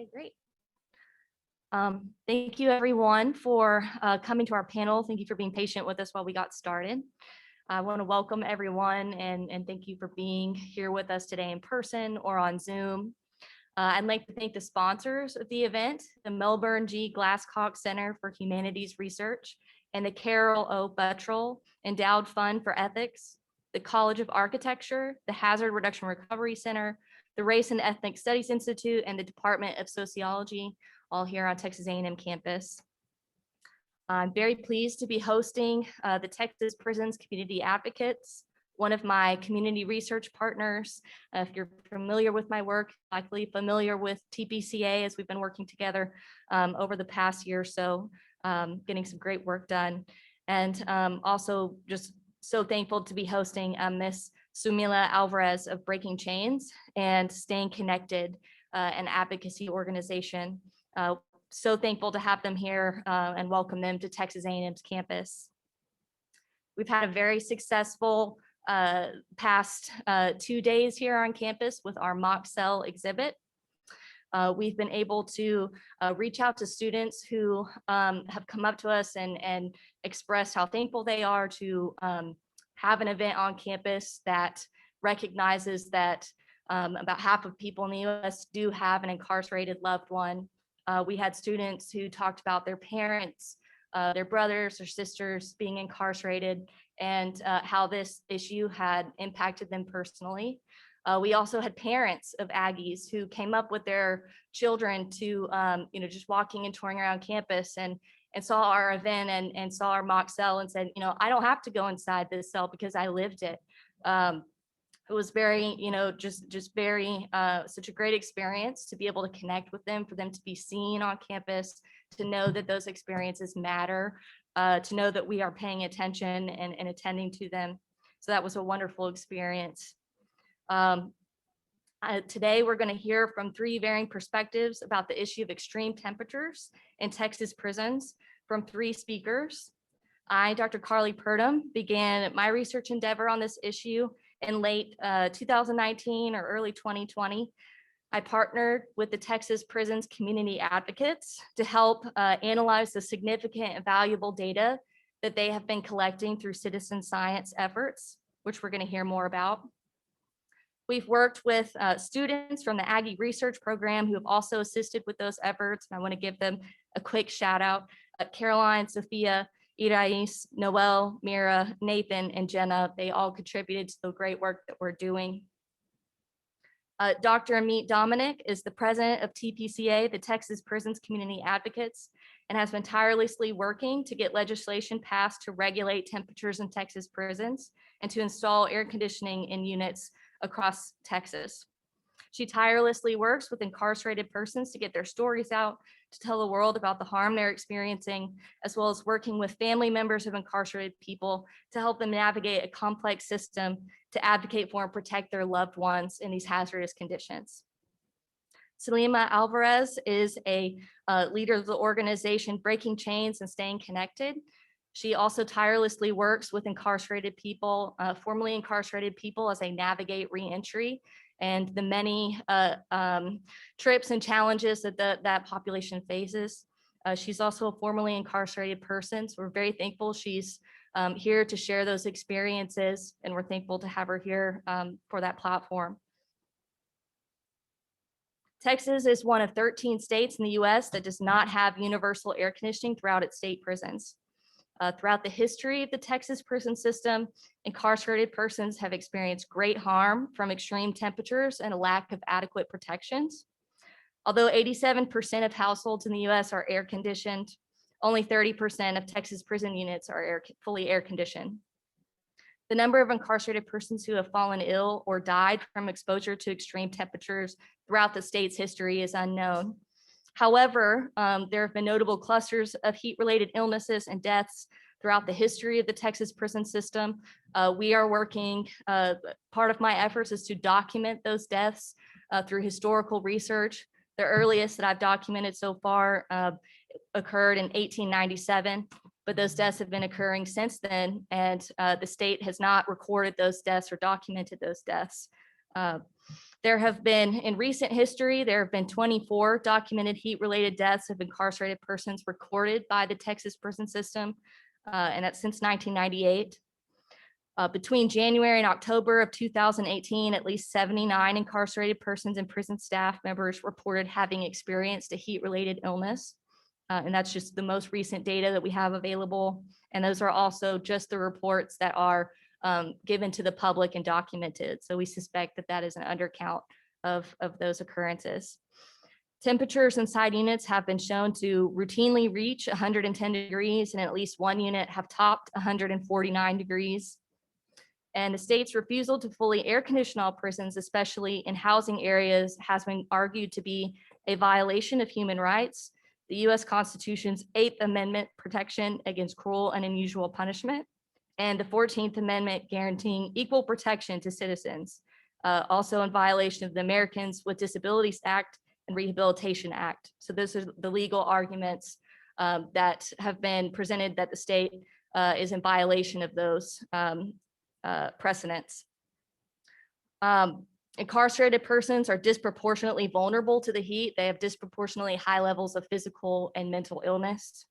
Okay, great. Thank you everyone for coming to our panel. Thank you for being patient with us while we got started. I want to welcome everyone and thank you for being here with us today in person or on Zoom. I'd like to thank the sponsors of the event, the Melbourne G. Glasscock Center for Humanities Research and the Carol O. Buttrell Endowed Fund for Ethics, the College of Architecture, the Hazard Reduction Recovery Center, the Race and Ethnic Studies Institute, and the Department of Sociology, all here on Texas A&M campus. I'm very pleased to be hosting the Texas Prisons Community Advocates, one of my community research partners. If you're familiar with my work, likely familiar with TPCA as we've been working together over the past year or so, getting some great work done. And also just so thankful to be hosting Miss Sumila Alvarez of Breaking Chains and Staying Connected, an advocacy organization. So thankful to have them here and welcome them to Texas A&M's campus. We've had a very successful past 2 days here on campus with our mock cell exhibit. We've been able to reach out to students who have come up to us and expressed how thankful they are to have an event on campus that recognizes that about half of people in the US do have an incarcerated loved one. We had students who talked about their parents, their brothers or sisters being incarcerated and how this issue had impacted them personally. We also had parents of Aggies who came up with their children to, just walking and touring around campus and saw our event and saw our mock cell and said, I don't have to go inside this cell because I lived it. It was very, just very, such a great experience to be able to connect with them, for them to be seen on campus, to know that those experiences matter, to know that we are paying attention and attending to them. So that was a wonderful experience. Today, we're going to hear from 3 varying perspectives about the issue of extreme temperatures in Texas prisons from 3 speakers. I, Dr. Carly Purdom, began my research endeavor on this issue in late 2019 or early 2020. I partnered with the Texas Prisons Community Advocates to help analyze the significant and valuable data that they have been collecting through citizen science efforts, which we're going to hear more about. We've worked with students from the Aggie Research Program who have also assisted with those efforts, and I want to give them a quick shout out. Caroline, Sophia, Irais, Noel, Mira, Nathan, and Jenna, they all contributed to the great work that we're doing. Dr. Amit Dominic is the president of TPCA, the Texas Prisons Community Advocates, and has been tirelessly working to get legislation passed to regulate temperatures in Texas prisons and to install air conditioning in units across Texas. She tirelessly works with incarcerated persons to get their stories out, to tell the world about the harm they're experiencing, as well as working with family members of incarcerated people to help them navigate a complex system to advocate for and protect their loved ones in these hazardous conditions. Sumila Alvarez is a leader of the organization Breaking Chains and Staying Connected. She also tirelessly works with incarcerated people, formerly incarcerated people, as they navigate reentry and the many trips and challenges that that population faces. She's also a formerly incarcerated person, so we're very thankful she's here to share those experiences, and we're thankful to have her here for that platform. Texas is one of 13 states in the US that does not have universal air conditioning throughout its state prisons. Throughout the history of the Texas prison system, incarcerated persons have experienced great harm from extreme temperatures and a lack of adequate protections. Although 87% of households in the US are air conditioned, only 30% of Texas prison units are fully air conditioned. The number of incarcerated persons who have fallen ill or died from exposure to extreme temperatures throughout the state's history is unknown. However, there have been notable clusters of heat-related illnesses and deaths throughout the history of the Texas prison system. We are working, part of my efforts is to document those deaths through historical research. The earliest that I've documented so far occurred in 1897, but those deaths have been occurring since then, and the state has not recorded those deaths or documented those deaths. There have been, in recent history, there have been 24 documented heat-related deaths of incarcerated persons recorded by the Texas prison system, and that's since 1998. Between January and October of 2018, at least 79 incarcerated persons and prison staff members reported having experienced a heat-related illness. And that's just the most recent data that we have available. And those are also just the reports that are given to the public and documented. So we suspect that that is an undercount of those occurrences. Temperatures inside units have been shown to routinely reach 110 degrees, and at least one unit have topped 149 degrees. And the state's refusal to fully air condition all prisons, especially in housing areas, has been argued to be a violation of human rights, the US Constitution's 8th Amendment protection against cruel and unusual punishment, and the 14th Amendment guaranteeing equal protection to citizens, also in violation of the Americans with Disabilities Act and Rehabilitation Act. So those are the legal arguments that have been presented that the state is in violation of those precedents. Incarcerated persons are disproportionately vulnerable to the heat. They have disproportionately high levels of physical and mental illness.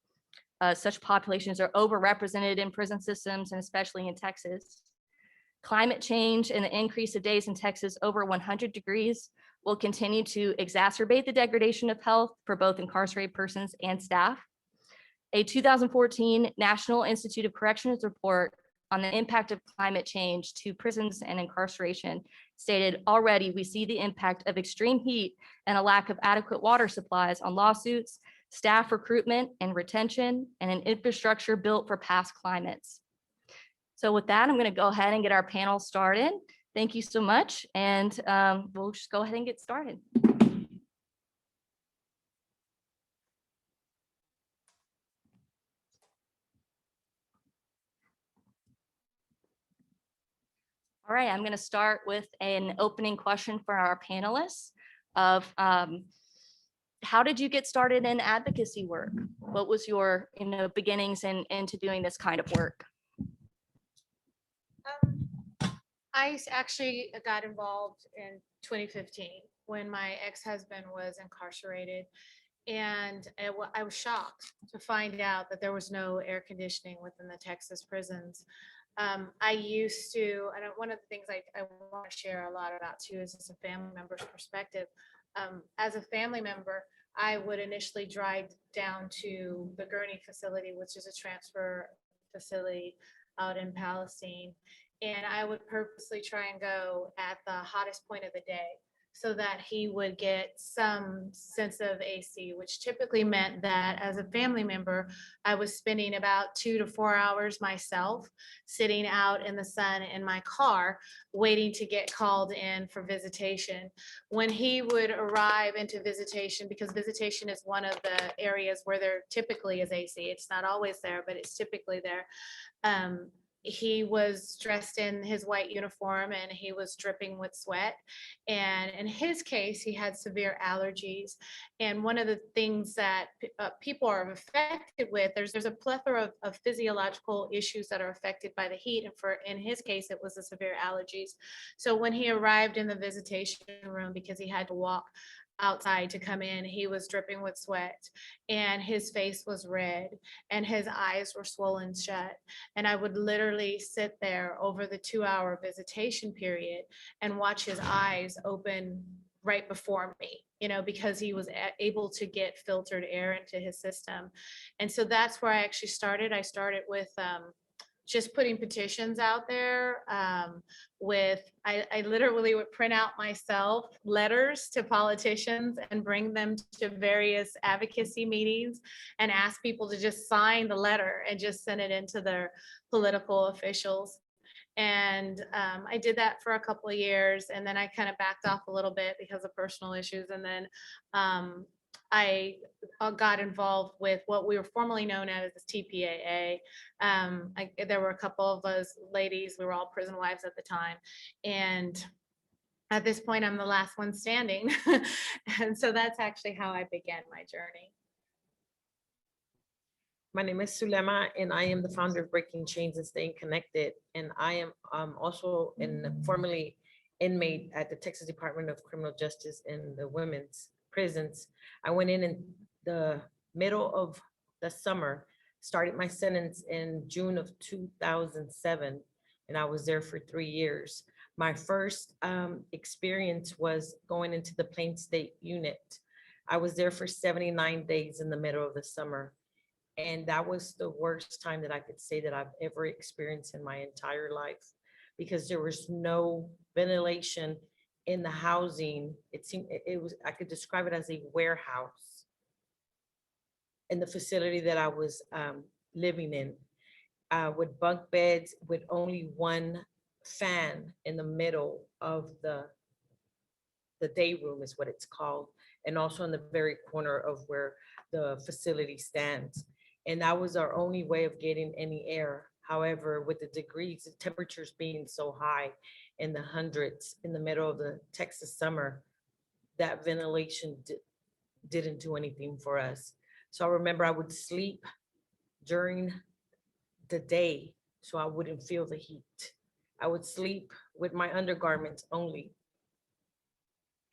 Such populations are overrepresented in prison systems, and especially in Texas. Climate change and the increase of days in Texas over 100 degrees will continue to exacerbate the degradation of health for both incarcerated persons and staff. A 2014 National Institute of Corrections report on the impact of climate change to prisons and incarceration stated, already we see the impact of extreme heat and a lack of adequate water supplies on lawsuits, staff recruitment and retention, and an infrastructure built for past climates. So with that, I'm going to go ahead and get our panel started. Thank you so much. And we'll just go ahead and get started. All right, I'm going to start with an opening question for our panelists of how did you get started in advocacy work? What was your beginnings into doing this kind of work? I actually got involved in 2015 when my ex-husband was incarcerated, and I was shocked to find out that there was no air conditioning within the Texas prisons. I used to, and one of the things I want to share a lot about too is as a family member's perspective. As a family member, I would initially drive down to the Gurney facility, which is a transfer facility out in Palestine. And I would purposely try and go at the hottest point of the day so that he would get some sense of AC, which typically meant that as a family member, I was spending about 2 to 4 hours myself sitting out in the sun in my car, waiting to get called in for visitation. When he would arrive into visitation, because visitation is one of the areas where there typically is AC, it's not always there, but it's typically there. He was dressed in his white uniform and he was dripping with sweat. And in his case, he had severe allergies. And one of the things that people are affected with, there's a plethora of physiological issues that are affected by the heat. And in his case, it was the severe allergies. So when he arrived in the visitation room, because he had to walk outside to come in, he was dripping with sweat and his face was red and his eyes were swollen shut. And I would literally sit there over the 2-hour visitation period and watch his eyes open right before me, because he was able to get filtered air into his system. And so that's where I actually started. I started with just putting petitions out there I literally would print out myself letters to politicians and bring them to various advocacy meetings and ask people to just sign the letter and just send it into their political officials. And I did that for a couple of years, and then I kind of backed off a little bit because of personal issues. And then I got involved with what we were formerly known as TPAA. There were a couple of us ladies, we were all prison wives at the time. And at this point, I'm the last one standing. And so that's actually how I began my journey. My name is Sulema, and I am the founder of Breaking Chains and Staying Connected. And I am also formerly inmate at the Texas Department of Criminal Justice in the women's prisons. I went in the middle of the summer, started my sentence in June of 2007, and I was there for 3 years. My first experience was going into the Plain State Unit. I was there for 79 days in the middle of the summer. And that was the worst time that I could say that I've ever experienced in my entire life, because there was no ventilation in the housing. It seemed, it was, I could describe it as a warehouse in the facility that I was living in, with bunk beds, with only one fan in the middle of the day room is what it's called, and also in the very corner of where the facility stands. And that was our only way of getting any air. However, with the degrees, the temperatures being so high in the hundreds in the middle of the Texas summer, that ventilation didn't do anything for us. So I remember I would sleep during the day so I wouldn't feel the heat. I would sleep with my undergarments only.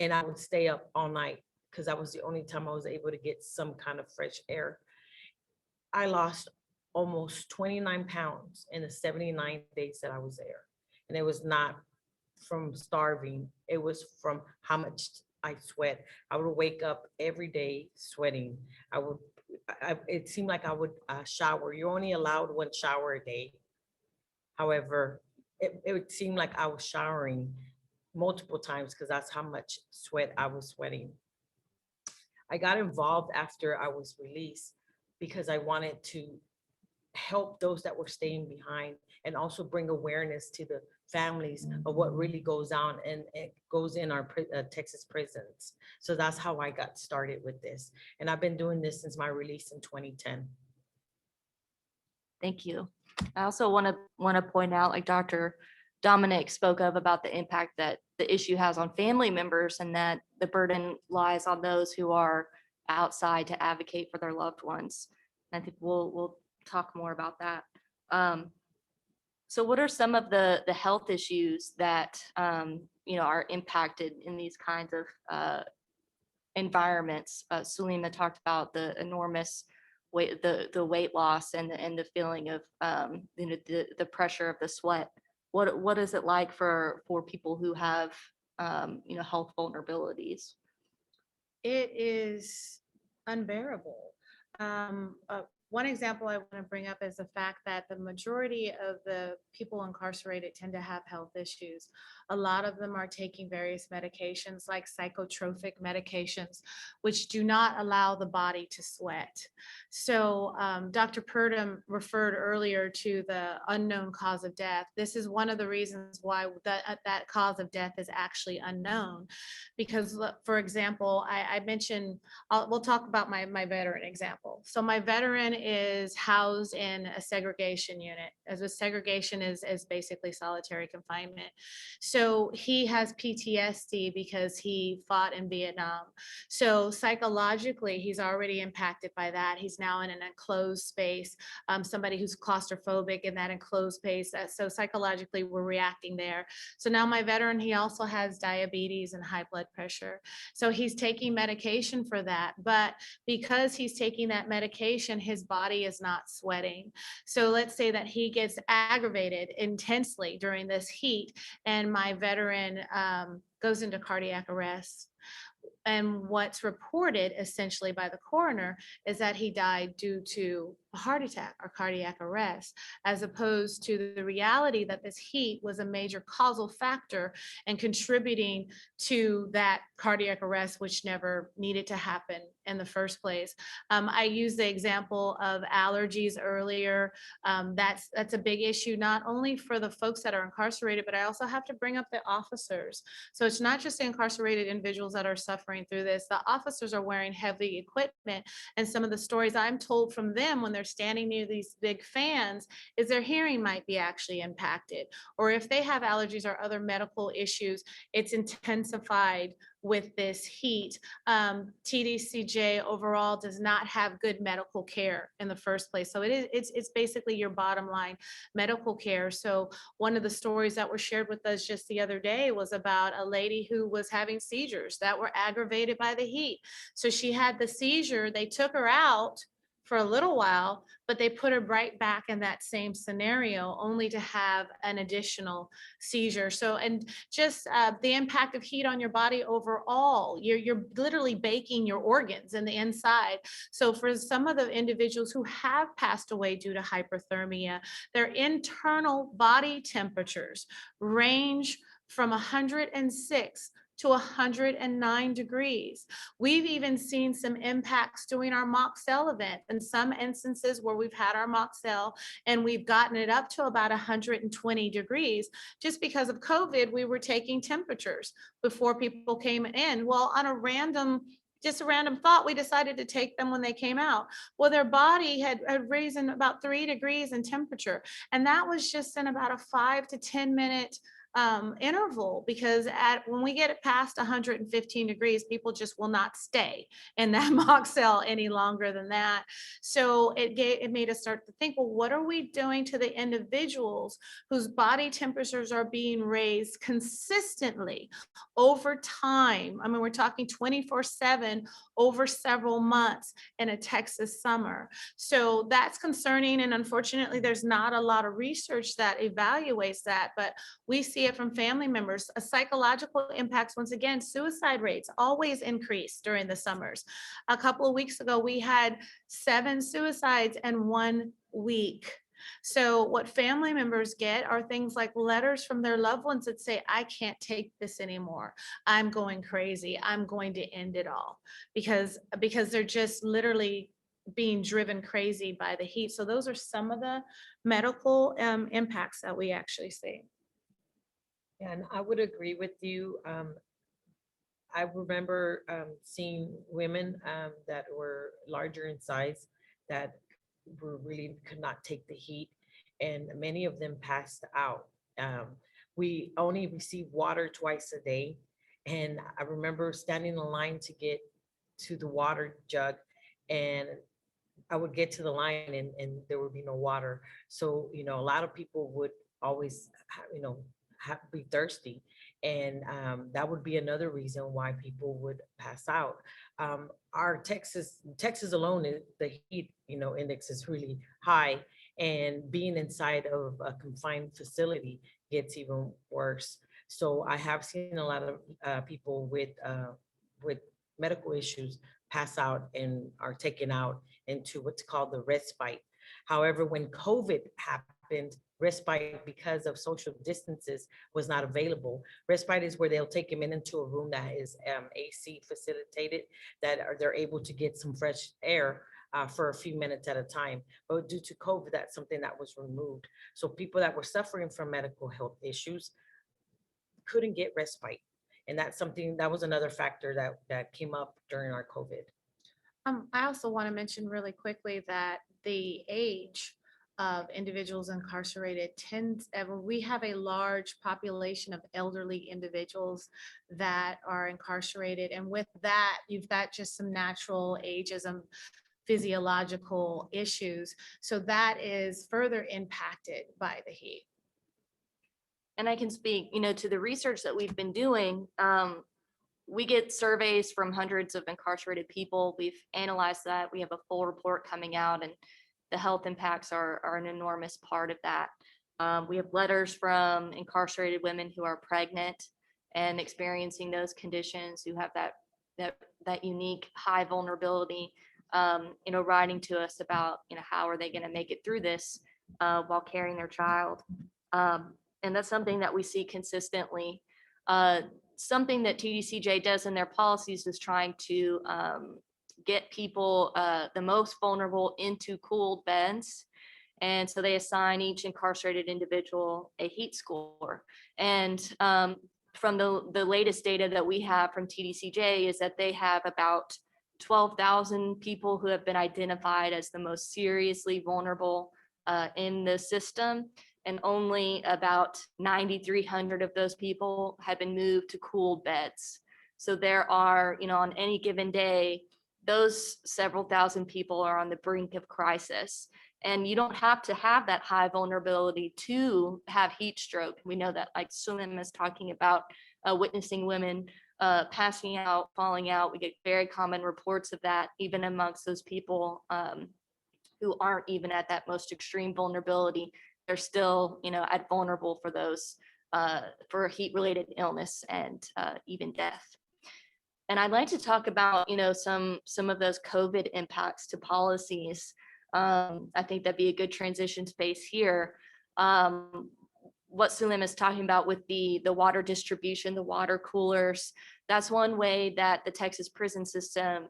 And I would stay up all night because that was the only time I was able to get some kind of fresh air. I lost almost 29 pounds in the 79 days that I was there. And it was not from starving. It was from how much I sweat. I would wake up every day sweating. It seemed like I would shower. You're only allowed one shower a day. However, it would seem like I was showering multiple times because that's how much sweat I was sweating. I got involved after I was released because I wanted to help those that were staying behind and also bring awareness to the families of what really goes on and it goes in our Texas prisons. So that's how I got started with this. And I've been doing this since my release in 2010. Thank you. I also want to point out, like Dr. Dominic spoke of, about the impact that the issue has on family members, and that the burden lies on those who are outside to advocate for their loved ones. I think we'll talk more about that. So what are some of the health issues that are impacted in these kinds of environments? Sulima talked about the enormous weight, the weight loss, and the feeling of the pressure of the sweat. What is it like for people who have health vulnerabilities? It is unbearable. One example I want to bring up is the fact that the majority of the people incarcerated tend to have health issues. A lot of them are taking various medications like psychotropic medications, which do not allow the body to sweat. So Dr. Purdom referred earlier to the unknown cause of death. This is one of the reasons why that cause of death is actually unknown. Because, for example, I mentioned, we'll talk about my veteran example. So my veteran is housed in a segregation unit, as a segregation is basically solitary confinement. So he has PTSD because he fought in Vietnam. So psychologically, he's already impacted by that. He's now in an enclosed space, somebody who's claustrophobic in that enclosed space. So psychologically, we're reacting there. So now my veteran, he also has diabetes and high blood pressure. So he's taking medication for that. But because he's taking that medication, his body is not sweating. So let's say that he gets aggravated intensely during this heat, and my veteran goes into cardiac arrest. And what's reported essentially by the coroner is that he died due to a heart attack or cardiac arrest, as opposed to the reality that this heat was a major causal factor and contributing to that cardiac arrest, which never needed to happen in the first place. I used the example of allergies earlier. That's a big issue, not only for the folks that are incarcerated, but I also have to bring up the officers. So it's not just the incarcerated individuals that are suffering through this. The officers are wearing heavy equipment, and some of the stories I'm told from them when they're standing near these big fans is their hearing might be actually impacted. Or if they have allergies or other medical issues, it's intensified with this heat. TDCJ overall does not have good medical care in the first place. So it's basically your bottom line medical care. So one of the stories that were shared with us just the other day was about a lady who was having seizures that were aggravated by the heat. So she had the seizure, they took her out for a little while, but they put her right back in that same scenario only to have an additional seizure. So, and just the impact of heat on your body overall, you're literally baking your organs in the inside. So for some of the individuals who have passed away due to hyperthermia, their internal body temperatures range from 106 to 109 degrees. We've even seen some impacts doing our mock cell event in some instances where we've had our mock cell and we've gotten it up to about 120 degrees. Just because of COVID, we were taking temperatures before people came in. Well, on a random thought, we decided to take them when they came out. Well, their body had risen about 3 degrees in temperature. And that was just in about a 5 to 10 minute interval, because when we get it past 115 degrees, people just will not stay in that mock cell any longer than that. So it made us start to think, well, what are we doing to the individuals whose body temperatures are being raised consistently over time? I mean, we're talking 24/7 over several months in a Texas summer. So that's concerning. And unfortunately, there's not a lot of research that evaluates that, but we see it from family members. Psychological impacts, once again, suicide rates always increase during the summers. A couple of weeks ago, we had 7 suicides in 1 week. So what family members get are things like letters from their loved ones that say, I can't take this anymore. I'm going crazy. I'm going to end it all, because they're just literally being driven crazy by the heat. So those are some of the medical impacts that we actually see. Yeah, and I would agree with you. I remember seeing women that were larger in size that were really could not take the heat, and many of them passed out. We only receive water twice a day, and I remember standing in line to get to the water jug, and I would get to the line and there would be no water. So, a lot of people would always, be thirsty. And that would be another reason why people would pass out. Our Texas alone, the heat, index is really high. And being inside of a confined facility gets even worse. So I have seen a lot of people with medical issues pass out and are taken out into what's called the respite. However, when COVID happened, respite, because of social distances, was not available. Respite is where they'll take them into a room that is AC facilitated, they're able to get some fresh air for a few minutes at a time. But due to COVID, that's something that was removed. So people that were suffering from medical health issues couldn't get respite. And that was another factor that came up during our COVID. I also want to mention really quickly that the age of individuals incarcerated we have a large population of elderly individuals that are incarcerated. And with that, you've got just some natural ageism, physiological issues. So that is further impacted by the heat. And I can speak, to the research that we've been doing. We get surveys from hundreds of incarcerated people. We've analyzed that. We have a full report coming out, and the health impacts are an enormous part of that. We have letters from incarcerated women who are pregnant and experiencing those conditions, who have that unique high vulnerability, writing to us about, how are they going to make it through this while carrying their child. And that's something that we see consistently. Something that TDCJ does in their policies is trying to get people, the most vulnerable, into cooled beds. And so they assign each incarcerated individual a heat score. And from the latest data that we have from TDCJ is that they have about 12,000 people who have been identified as the most seriously vulnerable in the system. And only about 9,300 of those people have been moved to cooled beds. So there are, on any given day, those several thousand people are on the brink of crisis. And you don't have to have that high vulnerability to have heat stroke. We know that, like Sulim is talking about, witnessing women passing out, falling out. We get very common reports of that, even amongst those people who aren't even at that most extreme vulnerability. They're still, at vulnerable for those, for heat-related illness and even death. And I'd like to talk about, some of those COVID impacts to policies. I think that'd be a good transition space here. What Sulim is talking about with the water distribution, the water coolers, that's one way that the Texas prison system,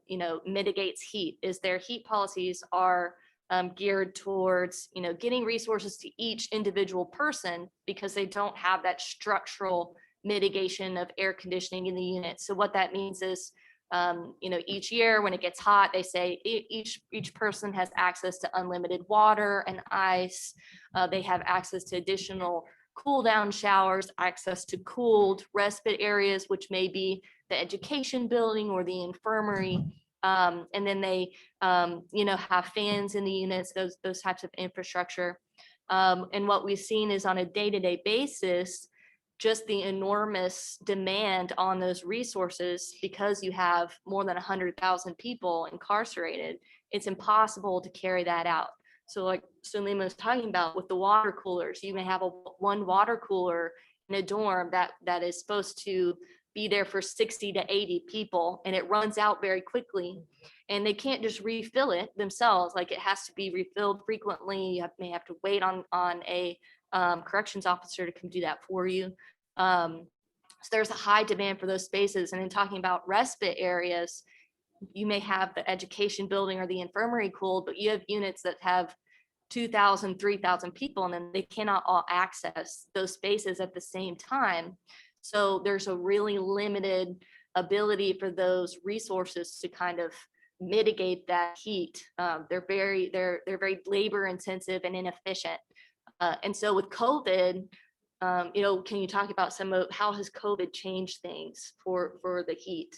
mitigates heat, is their heat policies are geared towards, getting resources to each individual person because they don't have that structural mitigation of air conditioning in the unit. So what that means is, each year when it gets hot, they say each person has access to unlimited water and ice. They have access to additional cool down showers, access to cooled respite areas, which may be the education building or the infirmary. And then they, have fans in the units, those types of infrastructure. And what we've seen is on a day-to-day basis, just the enormous demand on those resources, because you have more than 100,000 people incarcerated, it's impossible to carry that out. So like Sulima was talking about with the water coolers, you may have one water cooler in a dorm that is supposed to be there for 60 to 80 people, and it runs out very quickly, and they can't just refill it themselves. Like, it has to be refilled frequently. You may have to wait on a corrections officer to come do that for you. So there's a high demand for those spaces. And in talking about respite areas, you may have the education building or the infirmary cooled, but you have units that have 2,000, 3,000 people, and then they cannot all access those spaces at the same time. So there's a really limited ability for those resources to kind of mitigate that heat. They're very labor intensive and inefficient. And so with COVID, can you talk about some of how has COVID changed things for the heat?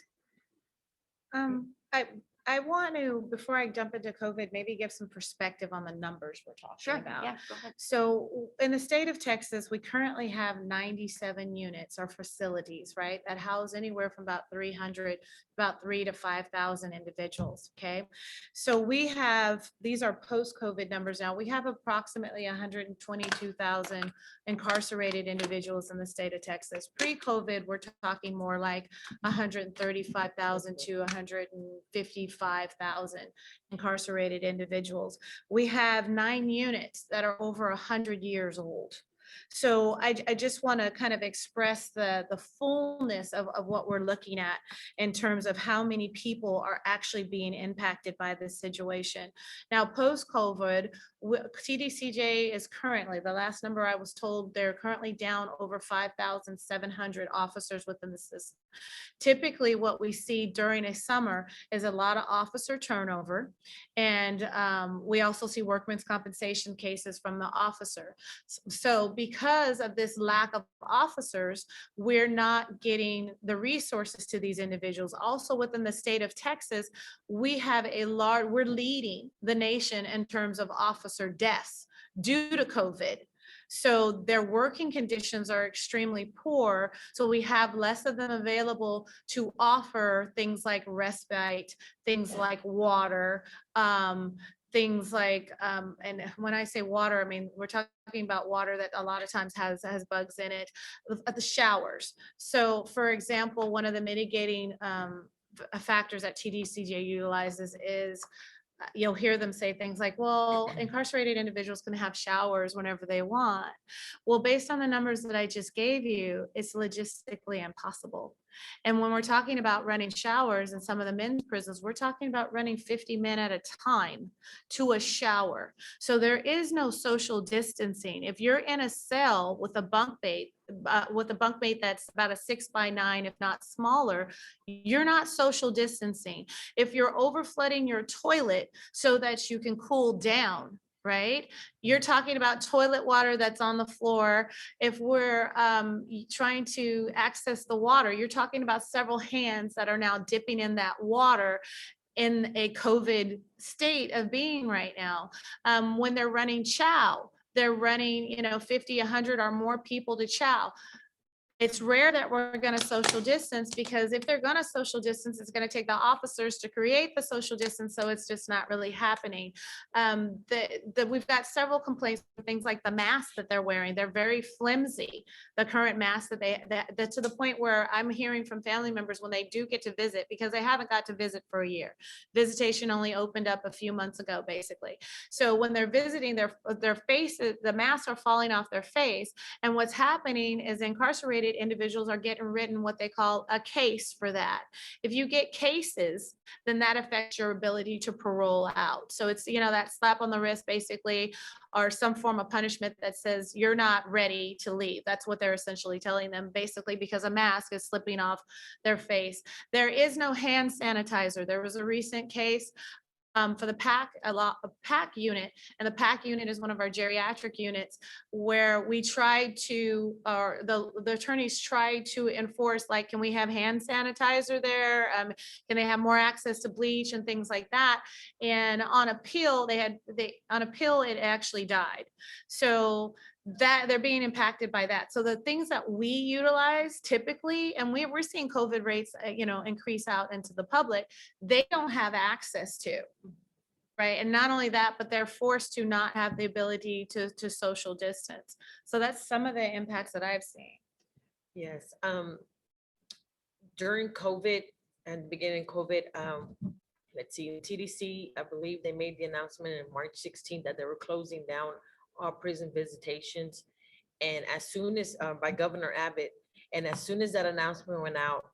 I want to, before I jump into COVID, maybe give some perspective on the numbers we're talking about. Yeah, go ahead. So in the state of Texas, we currently have 97 units or facilities, right, that house anywhere from about 300, about 3,000 to 5,000 individuals. Okay. So we have, these are post-COVID numbers now. We have approximately 122,000 incarcerated individuals in the state of Texas. Pre-COVID, we're talking more like 135,000 to 155,000 incarcerated individuals. We have 9 units that are over 100 years old. So I just want to kind of express the fullness of what we're looking at in terms of how many people are actually being impacted by this situation. Now, post-COVID, TDCJ is currently, the last number I was told, they're currently down over 5,700 officers within the system. Typically, what we see during a summer is a lot of officer turnover. And we also see workman's compensation cases from the officer. So because of this lack of officers, we're not getting the resources to these individuals. Also within the state of Texas, we have we're leading the nation in terms of officer deaths due to COVID. So their working conditions are extremely poor. So we have less of them available to offer things like respite, things like water, things like, and when I say water, I mean, we're talking about water that a lot of times has bugs in it, the showers. So for example, one of the mitigating factors that TDCJ utilizes is, you'll hear them say things like, well, incarcerated individuals can have showers whenever they want. Well, based on the numbers that I just gave you, it's logistically impossible. And when we're talking about running showers in some of the men's prisons, we're talking about running 50 men at a time to a shower. So there is no social distancing. If you're in a cell with a bunk bed with a bunkmate that's about a 6x9, if not smaller, you're not social distancing. If you're over flooding your toilet so that you can cool down, right? You're talking about toilet water that's on the floor. If we're trying to access the water, you're talking about several hands that are now dipping in that water in a COVID state of being right now. When they're running chow, they're running, 50, 100 or more people to chow. It's rare that we're gonna social distance, because if they're gonna social distance, it's gonna take the officers to create the social distance, so it's just not really happening. We've got several complaints, things like the masks that they're wearing, they're very flimsy. The current masks that to the point where I'm hearing from family members when they do get to visit, because they haven't got to visit for a year. Visitation only opened up a few months ago, basically. So when they're visiting, their faces, the masks are falling off their face. And what's happening is incarcerated individuals are getting written what they call a case for that. If you get cases, then that affects your ability to parole out. So it's, that slap on the wrist basically, or some form of punishment that says you're not ready to leave. That's what they're essentially telling them, basically, because a mask is slipping off their face. There is no hand sanitizer. There was a recent case for the PAC unit, and the PAC unit is one of our geriatric units, where we tried to, or the attorneys tried to enforce, like, can we have hand sanitizer there? Can they have more access to bleach and things like that? And on appeal, it actually died. So that they're being impacted by that. So the things that we utilize typically, and we're seeing COVID rates, increase out into the public, they don't have access to. Right. And not only that, but they're forced to not have the ability to social distance. So that's some of the impacts that I've seen. Yes, during COVID and beginning COVID, let's see, TDC, I believe they made the announcement in March 16th that they were closing down all prison visitations. And as soon as, by Governor Abbott, and as soon as that announcement went out,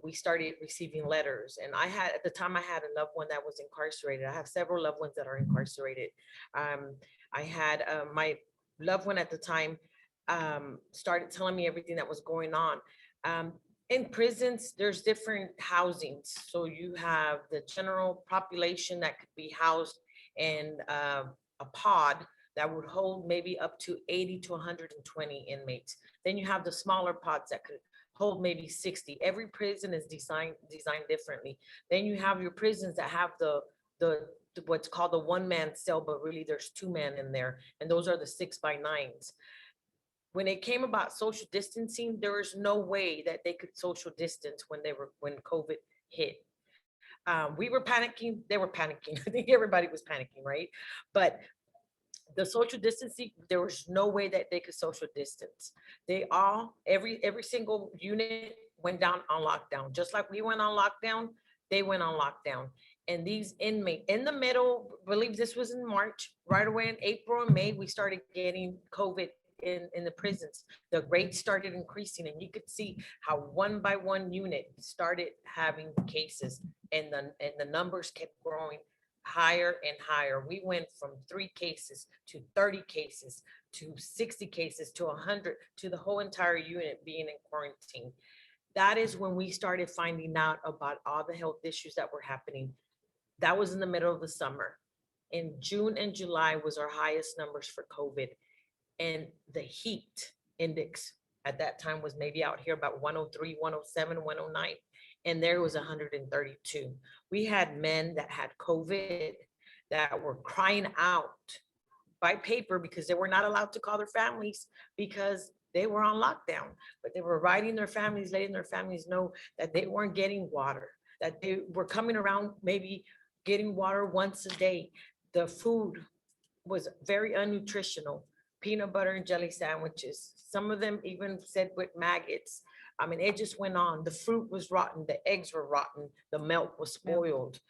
we started receiving letters. And at the time I had a loved one that was incarcerated. I have several loved ones that are incarcerated. I had my loved one at the time started telling me everything that was going on. In prisons, there's different housings. So you have the general population that could be housed in a pod that would hold maybe up to 80 to 120 inmates. Then you have the smaller pods that could hold maybe 60. Every prison is designed differently. Then you have your prisons that have the what's called the one-man cell, but really there's two men in there, and those are the 6x9s. When it came about social distancing, there was no way that they could social distance when COVID hit. We were panicking, they were panicking. I think everybody was panicking, right? But the social distancing, there was no way that they could social distance. Every single unit went down on lockdown. Just like we went on lockdown, they went on lockdown. And these inmates in the middle, I believe this was in March, right away in April and May, we started getting COVID in the prisons. The rates started increasing, and you could see how one by one unit started having cases, and the numbers kept growing higher and higher. We went from 3 cases to 30 cases to 60 cases to 100, to the whole entire unit being in quarantine. That is when we started finding out about all the health issues that were happening. That was in the middle of the summer. In June and July was our highest numbers for COVID. And the heat index at that time was maybe out here about 103, 107, 109. And there was 132. We had men that had COVID that were crying out by paper because they were not allowed to call their families because they were on lockdown. But they were writing their families, letting their families know that they weren't getting water, that they were coming around maybe getting water once a day. The food was very unnutritional. Peanut butter and jelly sandwiches. Some of them even said with maggots. I mean, it just went on. The fruit was rotten. The eggs were rotten. The milk was spoiled.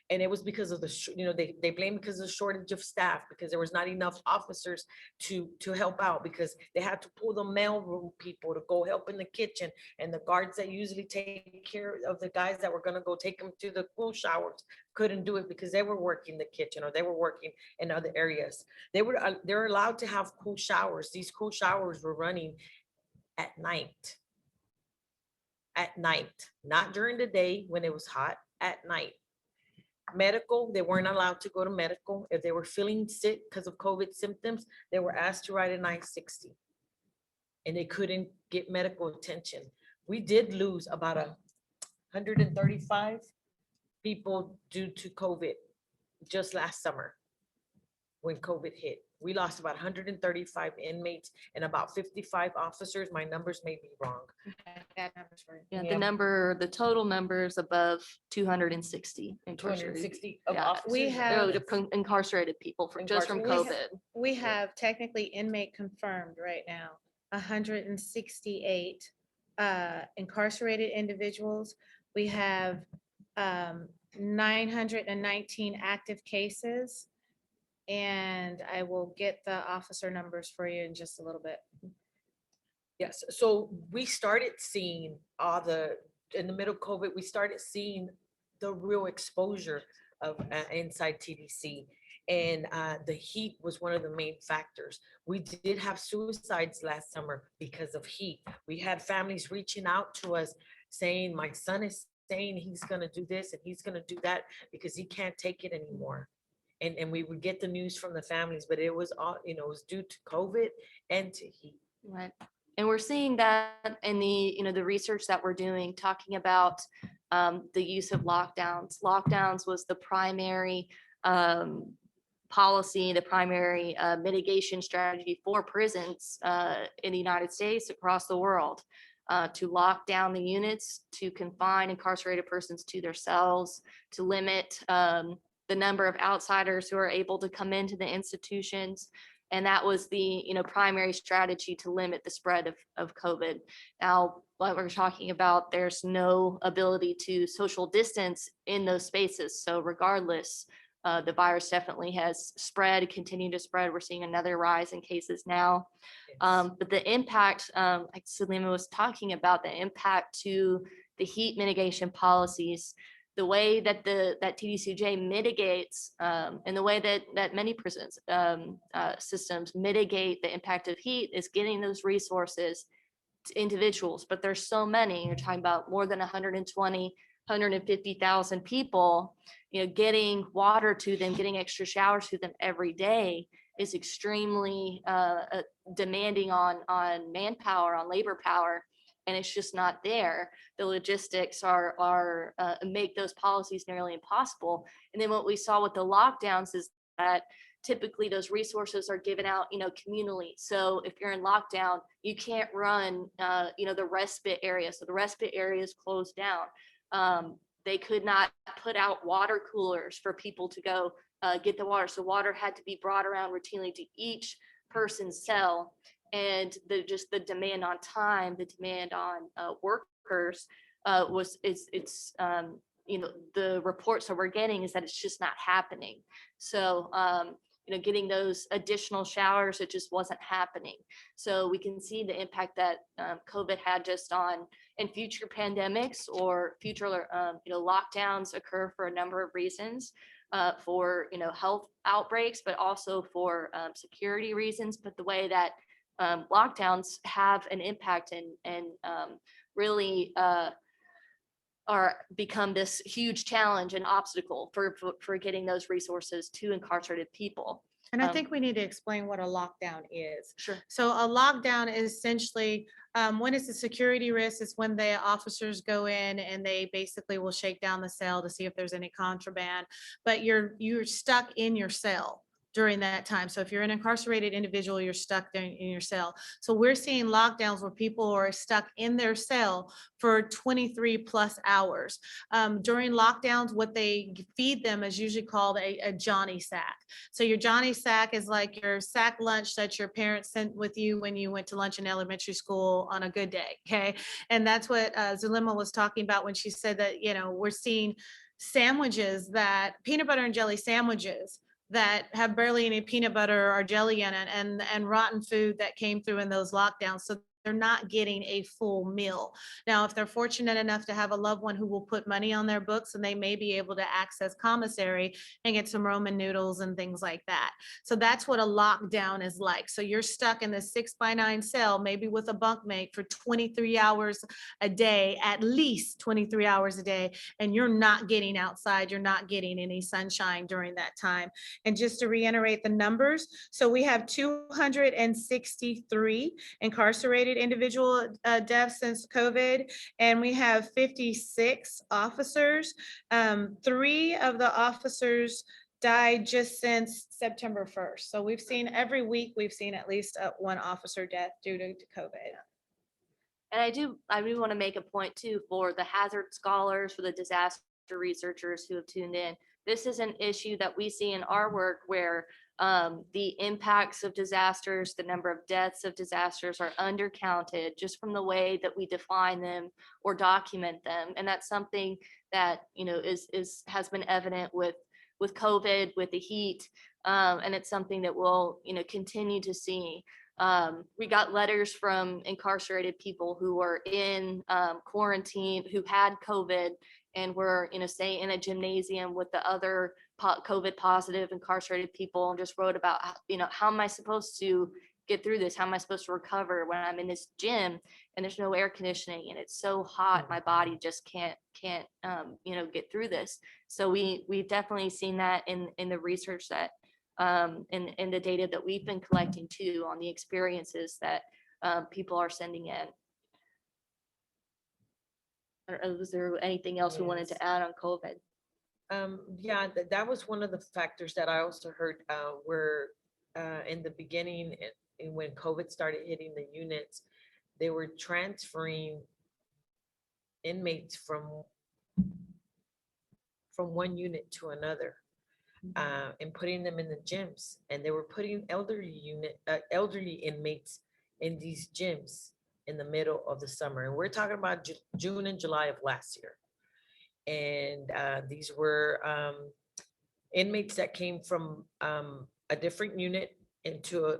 And it was because of the, they blame because of the shortage of staff, because there was not enough officers to help out, because they had to pull the mailroom people to go help in the kitchen. And the guards that usually take care of the guys that were gonna go take them to the cool showers couldn't do it because they were working the kitchen or they were working in other areas. They're allowed to have cool showers. These cool showers were running at night. At night, not during the day when it was hot, at night. Medical, they weren't allowed to go to medical. If they were feeling sick because of COVID symptoms, they were asked to write a 960. And they couldn't get medical attention. We did lose about 135 people due to COVID just last summer when COVID hit. We lost about 135 inmates and about 55 officers. My numbers may be wrong. That number's for you. Yeah, the total number is above 260 incarcerated. 260 of Yeah. officers. We have- Incarcerated people just from Incarcerated. COVID. We have technically inmate confirmed right now, 168 incarcerated individuals. We have 919 active cases. And I will get the officer numbers for you in just a little bit. Yes, so we started seeing in the middle of COVID, we started seeing the real exposure of inside TDC. And the heat was one of the main factors. We did have suicides last summer because of heat. We had families reaching out to us saying, my son is saying he's gonna do this and he's gonna do that because he can't take it anymore. And we would get the news from the families, but it was all, it was due to COVID and to heat. Right. And we're seeing that in the research that we're doing, talking about the use of lockdowns. Lockdowns was the primary policy, the primary mitigation strategy for prisons in the United States, across the world, to lock down the units, to confine incarcerated persons to their cells, to limit the number of outsiders who are able to come into the institutions. And that was the primary strategy to limit the spread of COVID. Now, what we're talking about, there's no ability to social distance in those spaces. So regardless, the virus definitely has spread, continued to spread. We're seeing another rise in cases now. But the impact, like Selima was talking about, the impact to the heat mitigation policies, the way that that TDCJ mitigates, and the way that many prisons systems mitigate the impact of heat is getting those resources to individuals. But there's so many, you're talking about more than 120, 150,000 people, getting water to them, getting extra showers to them every day is extremely demanding on manpower, on labor power. And it's just not there. The logistics are make those policies nearly impossible. And then what we saw with the lockdowns is that typically those resources are given out, communally. So if you're in lockdown, you can't run, the respite area. So the respite area is closed down. They could not put out water coolers for people to go get the water. So water had to be brought around routinely to each person's cell. And the demand on time, the demand on workers the reports that we're getting is that it's just not happening. So, getting those additional showers, it just wasn't happening. So we can see the impact that COVID had just on, and future pandemics or future, lockdowns occur for a number of reasons. For health outbreaks, but also for security reasons. But the way that lockdowns have an impact and really are become this huge challenge and obstacle for getting those resources to incarcerated people. And I think we need to explain what a lockdown is. Sure. So a lockdown is essentially, when it's a security risk, is when the officers go in and they basically will shake down the cell to see if there's any contraband, but you're stuck in your cell during that time. So if you're an incarcerated individual, you're stuck there in your cell. So we're seeing lockdowns where people are stuck in their cell for 23 plus hours. During lockdowns, what they feed them is usually called a Johnny sack. So your Johnny sack is like your sack lunch that your parents sent with you when you went to lunch in elementary school on a good day, okay? And that's what Zulema was talking about when she said that, we're seeing sandwiches that, peanut butter and jelly sandwiches that have barely any peanut butter or jelly in it, and rotten food that came through in those lockdowns. So they're not getting a full meal. Now, if they're fortunate enough to have a loved one who will put money on their books, and they may be able to access commissary and get some Roman noodles and things like that. So that's what a lockdown is like. So you're stuck in this 6x9 cell, maybe with a bunkmate for 23 hours a day, at least 23 hours a day, and you're not getting outside, you're not getting any sunshine during that time. And just to reiterate the numbers, so we have 263 incarcerated individual deaths since COVID, and we have 56 officers. 3 of the officers died just since September 1st. So we've seen every week, we've seen at least one officer death due to COVID. And I do want to make a point too for the hazard scholars, for the disaster researchers who have tuned in. This is an issue that we see in our work where the impacts of disasters, the number of deaths of disasters are undercounted just from the way that we define them or document them. And that's something that, you know, has been evident with COVID, with the heat. And it's something that we'll, you know, continue to see. We got letters from incarcerated people who were in quarantine, who had COVID and were, you know, say in a gymnasium with the other COVID positive incarcerated people, and just wrote about, you know, how am I supposed to get through this? How am I supposed to recover when I'm in this gym and there's no air conditioning and it's so hot, my body just can't, you know, get through this. So we've definitely seen that in the research that in the data that we've been collecting too, on the experiences that people are sending in. I don't know, was there anything else we wanted Yes. to add on COVID? Yeah, that was one of the factors that I also heard, where in the beginning, and when COVID started hitting the units, they were transferring inmates from one unit to another, and putting them in the gyms, and they were putting elderly inmates in these gyms in the middle of the summer. And we're talking about June and July of last year. And these were inmates that came from a different unit into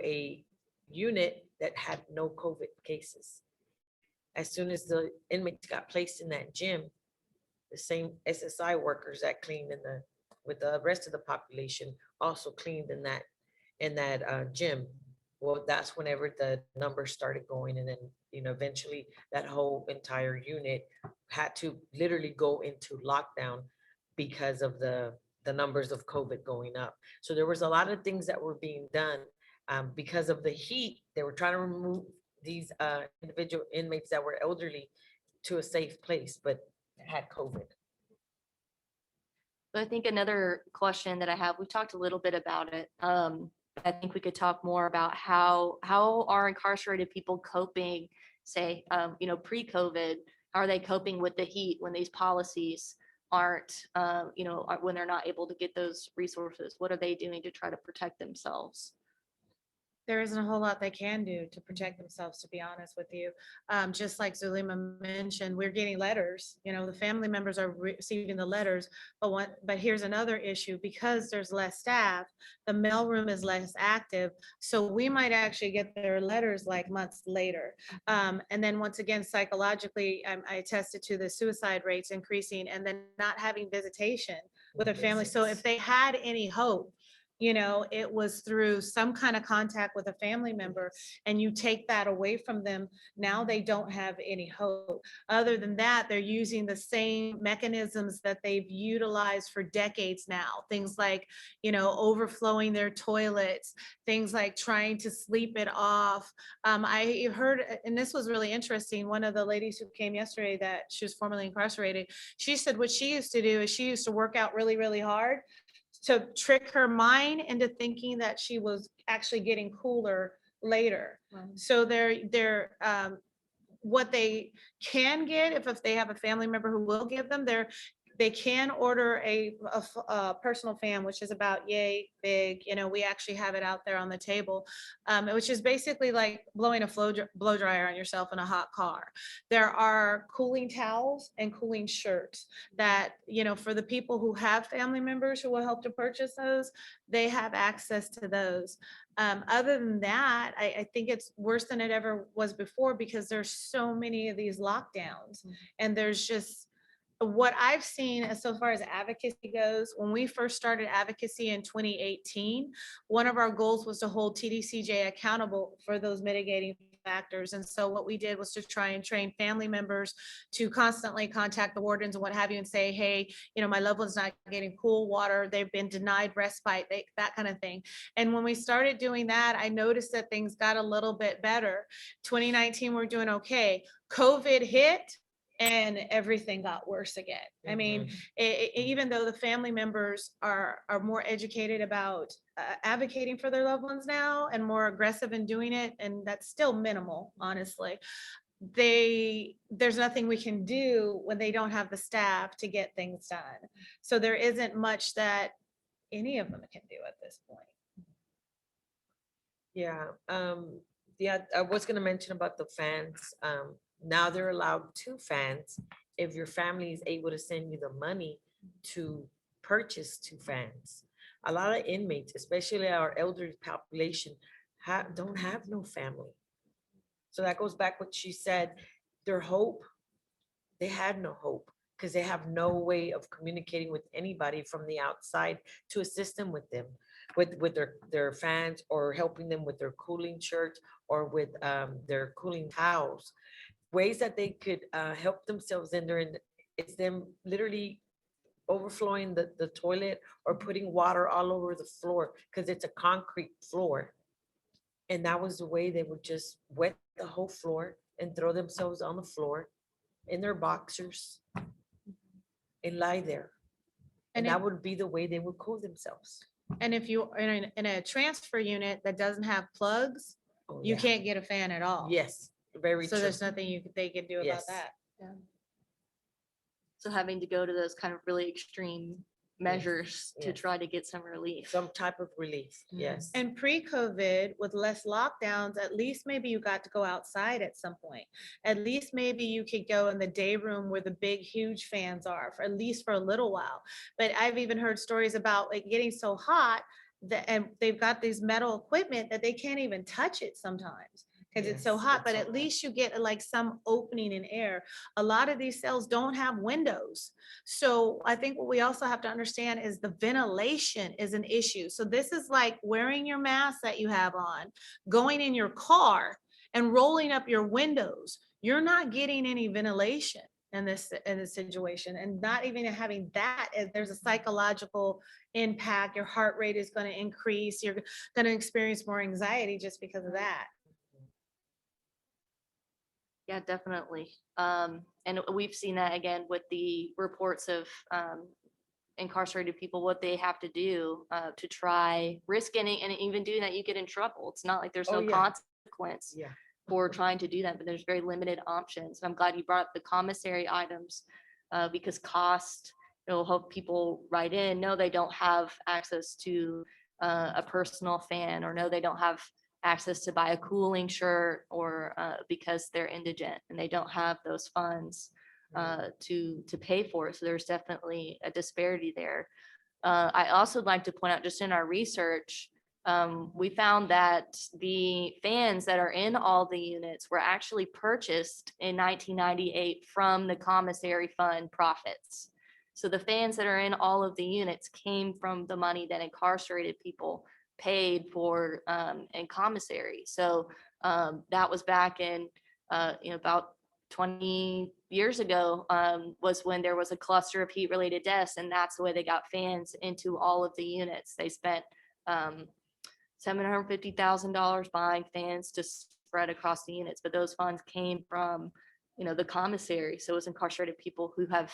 a unit that had no COVID cases. As soon as the inmates got placed in that gym, the same SSI workers that cleaned with the rest of the population also cleaned in that gym. Well, that's whenever the numbers started going, and then, you know, eventually that whole entire unit had to literally go into lockdown because of the numbers of COVID going up. So there was a lot of things that were being done because of the heat. They were trying to remove these individual inmates that were elderly to a safe place, but had COVID. But I think another question that I have, we've talked a little bit about it. I think we could talk more about how are incarcerated people coping, say, you know, pre-COVID? How are they coping with the heat when these policies aren't, you know, when they're not able to get those resources? What are they doing to try to protect themselves? There isn't a whole lot they can do to protect themselves, to be honest with you. Just like Zulema mentioned, we're getting letters, you know, the family members are receiving the letters, but here's another issue, because there's less staff, the mailroom is less active. So we might actually get their letters like months later. And then once again, psychologically, I attested to the suicide rates increasing, and then not having visitation with their family. So if they had any hope, you know, it was through some kind of contact with a family member, and you take that away from them. Now they don't have any hope. Other than that, they're using the same mechanisms that they've utilized for decades now. Things like, you know, overflowing their toilets, things like trying to sleep it off. I heard, and this was really interesting, one of the ladies who came yesterday, that she was formerly incarcerated, she said what she used to do is she used to work out really, really hard to trick her mind into thinking that she was actually getting cooler later. Right. So they're what they can get, if they have a family member who will give them, they're They can order a personal fan, which is about yay big. You know, we actually have it out there on the table, which is basically like blowing a blow dryer on yourself in a hot car. There are cooling towels and cooling shirts that, you know, for the people who have family members who will help to purchase those, they have access to those. Other than that, I think it's worse than it ever was before because there's so many of these lockdowns, and there's just what I've seen as so far as advocacy goes. When we first started advocacy in 2018, one of our goals was to hold TDCJ accountable for those mitigating factors. And so what we did was to try and train family members to constantly contact the wardens and what have you and say, hey, you know, my loved one's not getting cool water, they've been denied respite, that kind of thing. And when we started doing that, I noticed that things got a little bit better. 2019, we're doing okay. COVID hit and everything got worse again. I mean, even though the family members are more educated about advocating for their loved ones now and more aggressive in doing it, and that's still minimal, honestly, there's nothing we can do when they don't have the staff to get things done. So there isn't much that any of them can do at this point. Yeah, I was gonna mention about the fans. Now they're allowed 2 fans if your family is able to send you the money to purchase 2 fans. A lot of inmates, especially our elderly population, don't have no family. So that goes back what she said, their hope, they had no hope because they have no way of communicating with anybody from the outside to assist them with their fans or helping them with their cooling shirts or with their cooling towels. Ways that they could help themselves in during, it's them literally overflowing the toilet or putting water all over the floor because it's a concrete floor. And that was the way they would just wet the whole floor and throw themselves on the floor in their boxers and lie there. And that would be the way they would cool themselves. And if you are in a transfer unit that doesn't have plugs, Oh, you yeah. can't get a fan at all. Yes, very So true. there's nothing they can do about Yes. that. So having to go to those kind of really extreme measures to yes. try to get some relief. Some type of relief, yes. And pre-COVID, with less lockdowns, at least maybe you got to go outside at some point. At least maybe you could go in the day room where the big, huge fans are, for at least for a little while. But I've even heard stories about like getting so hot that, and they've got these metal equipment that they can't even touch it sometimes because it's so Yes, hot, it's but so at hot. least you get like some opening in air. A lot of these cells don't have windows. So I think what we also have to understand is the ventilation is an issue. So this is like wearing your mask that you have on, going in your car and rolling up your windows. You're not getting any ventilation in this situation, and not even having that, there's a psychological impact. Your heart rate is going to increase. You're going to experience more anxiety just because of that. Yeah, definitely. And we've seen that again with the reports of incarcerated people, what they have to do to try risking, and even doing that, you get in trouble. It's not like there's Oh, no yeah. consequence Yeah. for trying to do that, but there's very limited options. And I'm glad you brought up the commissary items because cost, it'll help people write in, no, they don't have access to a personal fan, or no, they don't have access to buy a cooling shirt, or because they're indigent and they don't have those funds to pay for it. So there's definitely a disparity there. I also like to point out, just in our research, we found that the fans that are in all the units were actually purchased in 1998 from the commissary fund profits. So the fans that are in all of the units came from the money that incarcerated people paid for in commissary. So that was back in about 20 years ago, was when there was a cluster of heat related deaths, and that's the way they got fans into all of the units. They spent $750,000 buying fans to spread across the units, but those funds came from the commissary. So it was incarcerated people who have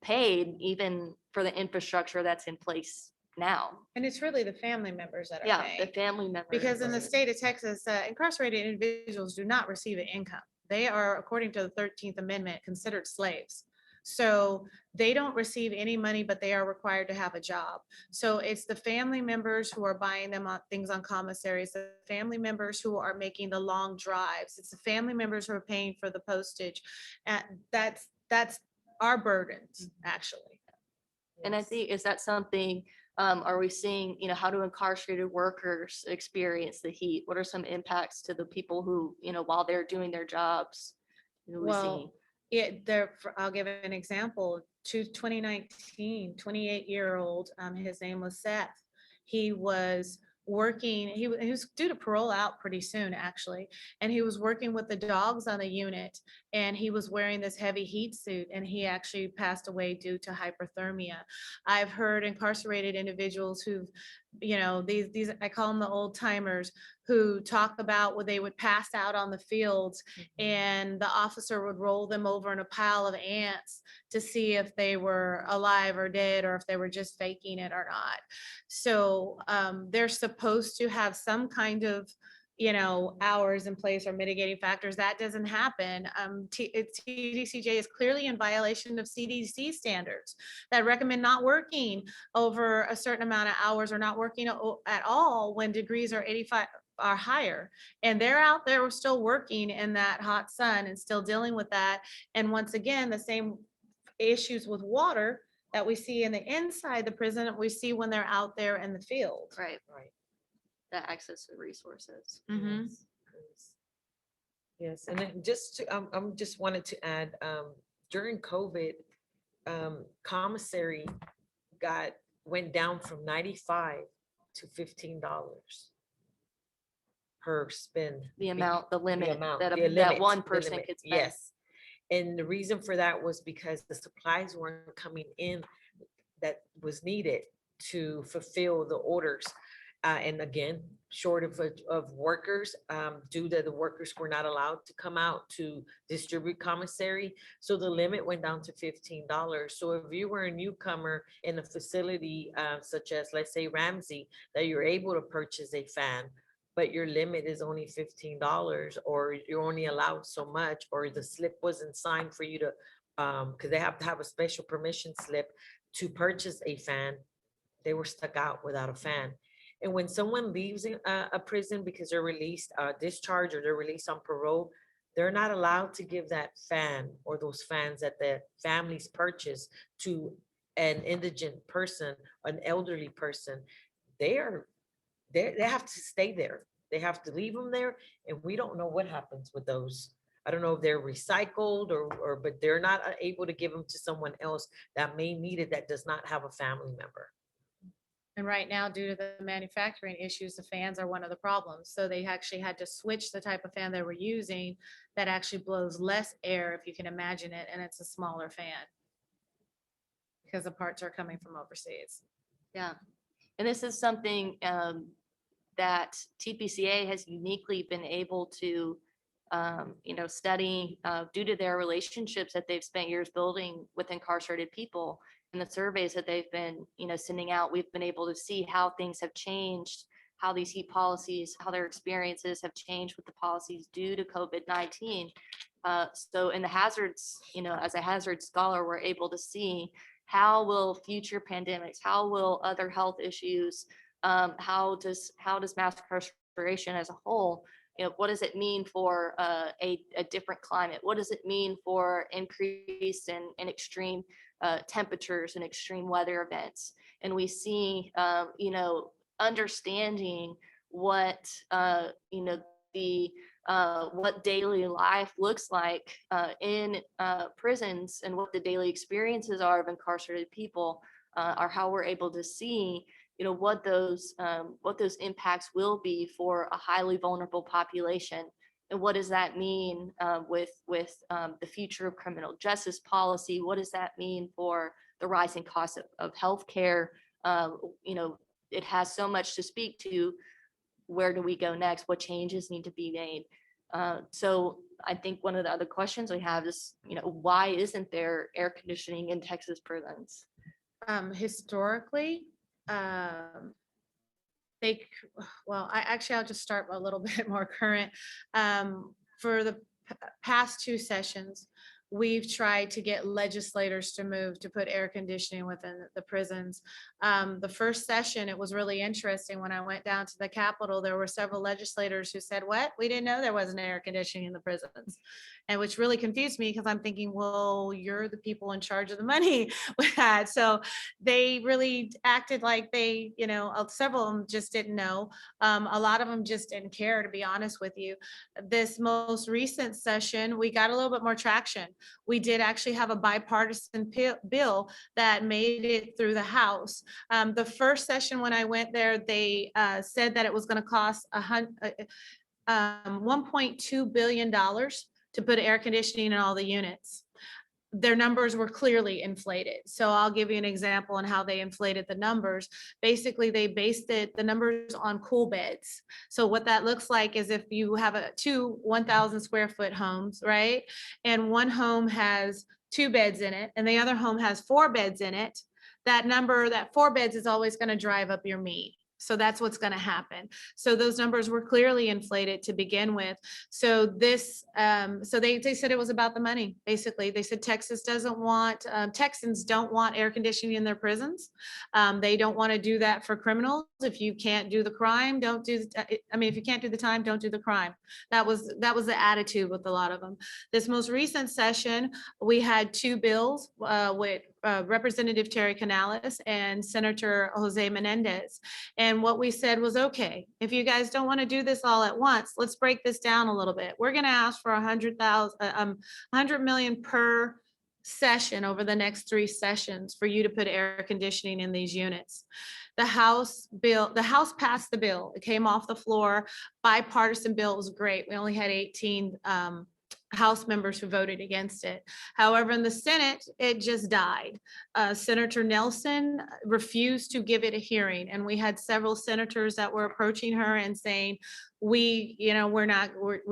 paid even for the infrastructure that's in place now. And it's really the family members that are Yeah, paying. the family members. Because in the state of Texas, incarcerated individuals do not receive an income. They are, according to the 13th Amendment, considered slaves. So they don't receive any money, but they are required to have a job. So it's the family members who are buying them on things on commissaries, the family members who are making the long drives. It's the family members who are paying for the postage. And that's our burdens, actually. And I Yes. think, is that something, are we seeing, how do incarcerated workers experience the heat? What are some impacts to the people who, while they're doing their jobs? We see? Well, I'll give an example. 2019, 28-year-old, his name was Seth. He was working, he was due to parole out pretty soon, actually. And he was working with the dogs on the unit, and he was wearing this heavy heat suit, and he actually passed away due to hyperthermia. I've heard incarcerated individuals who've, these, I call them the old timers, who talk about when they would pass out on the fields and the officer would roll them over in a pile of ants to see if they were alive or dead, or if they were just faking it or not. So they're supposed to have some kind of, hours in place or mitigating factors. That doesn't happen. TDCJ is clearly in violation of CDC standards that recommend not working over a certain amount of hours, or not working at all when degrees are 85 are higher. And they're out there still working in that hot sun and still dealing with that. And once again, the same issues with water that we see in the inside the prison, we see when they're out there in the field. Right, Right. the access to resources. Mhm. Yes, yes, and then just to, just wanted to add, during COVID, commissary went down from 95 to $15 per spend. The amount, the limit amount, that, the that limit, one the person limit, could spend. Yes. And the reason for that was because the supplies weren't coming in that was needed to fulfill the orders. And again, short of workers, due to the workers were not allowed to come out to distribute commissary. So the limit went down to $15. So if you were a newcomer in a facility, such as, let's say Ramsey, that you're able to purchase a fan, but your limit is only $15, or you're only allowed so much, or the slip wasn't signed for you to, because they have to have a special permission slip to purchase a fan, they were stuck out without a fan. And when someone leaves a prison because they're released, discharged, or they're released on parole, they're not allowed to give that fan or those fans that the families purchase to an indigent person, an elderly person. They have to stay there. They have to leave them there, and we don't know what happens with those. I don't know if they're recycled or but they're not able to give them to someone else that may need it, that does not have a family member. And right now, due to the manufacturing issues, the fans are one of the problems. So they actually had to switch the type of fan they were using that actually blows less air, if you can imagine it, and it's a smaller fan because the parts are coming from overseas. Yeah. And this is something that TPCA has uniquely been able to, study due to their relationships that they've spent years building with incarcerated people, and the surveys that they've been, sending out. We've been able to see how things have changed, how these heat policies, how their experiences have changed with the policies due to COVID-19. So in the hazards, as a hazard scholar, we're able to see how will future pandemics, how will other health issues, how does mass incarceration as a whole, what does it mean for a different climate? What does it mean for increase in extreme temperatures and extreme weather events? And we see, understanding what, the what daily life looks like in prisons, and what the daily experiences are of incarcerated people, are how we're able to see, what those impacts will be for a highly vulnerable population. And what does that mean with the future of criminal justice policy? What does that mean for the rising cost of healthcare? It has so much to speak to. Where do we go next? What changes need to be made? So I think one of the other questions we have is, why isn't there air conditioning in Texas prisons? Historically, I'll just start a little bit more current. For the past two sessions, we've tried to get legislators to move to put air conditioning within the prisons. The first session, it was really interesting. When I went down to the Capitol, there were several legislators who said, what? We didn't know there wasn't air conditioning in the prisons. And which really confused me because I'm thinking, well, you're the people in charge of the money with that. So they really acted like they, several of them just didn't know. A lot of them just didn't care, to be honest with you. This most recent session, we got a little bit more traction. We did actually have a bipartisan bill that made it through the House. The first session when I went there, they said that it was going to cost $1.2 billion to put air conditioning in all the units. Their numbers were clearly inflated. So I'll give you an example on how they inflated the numbers. Basically, they based the numbers on cool beds. So what that looks like is if you have two 1,000 square foot homes, right? And one home has 2 beds in it and the other home has 4 beds in it, that number, that 4 beds is always going to drive up your meat. So that's what's going to happen. So those numbers were clearly inflated to begin with. So this, so they said it was about the money. Basically, they said Texas doesn't want, Texans don't want air conditioning in their prisons. They don't want to do that for criminals. If you can't do the crime, don't do, if you can't do the time, don't do the crime. That was the attitude with a lot of them. This most recent session, we had 2 bills with Representative Terry Canales and Senator Jose Menendez. And what we said was, okay, if you guys don't want to do this all at once, let's break this down a little bit. We're going to ask for 100 million per session over the next 3 sessions for you to put air conditioning in these units. The House passed the bill. It came off the floor. Bipartisan bill. It was great. We only had 18 House members who voted against it. However, in the Senate, it just died. Senator Nelson refused to give it a hearing, and we had several senators that were approaching her and saying, we're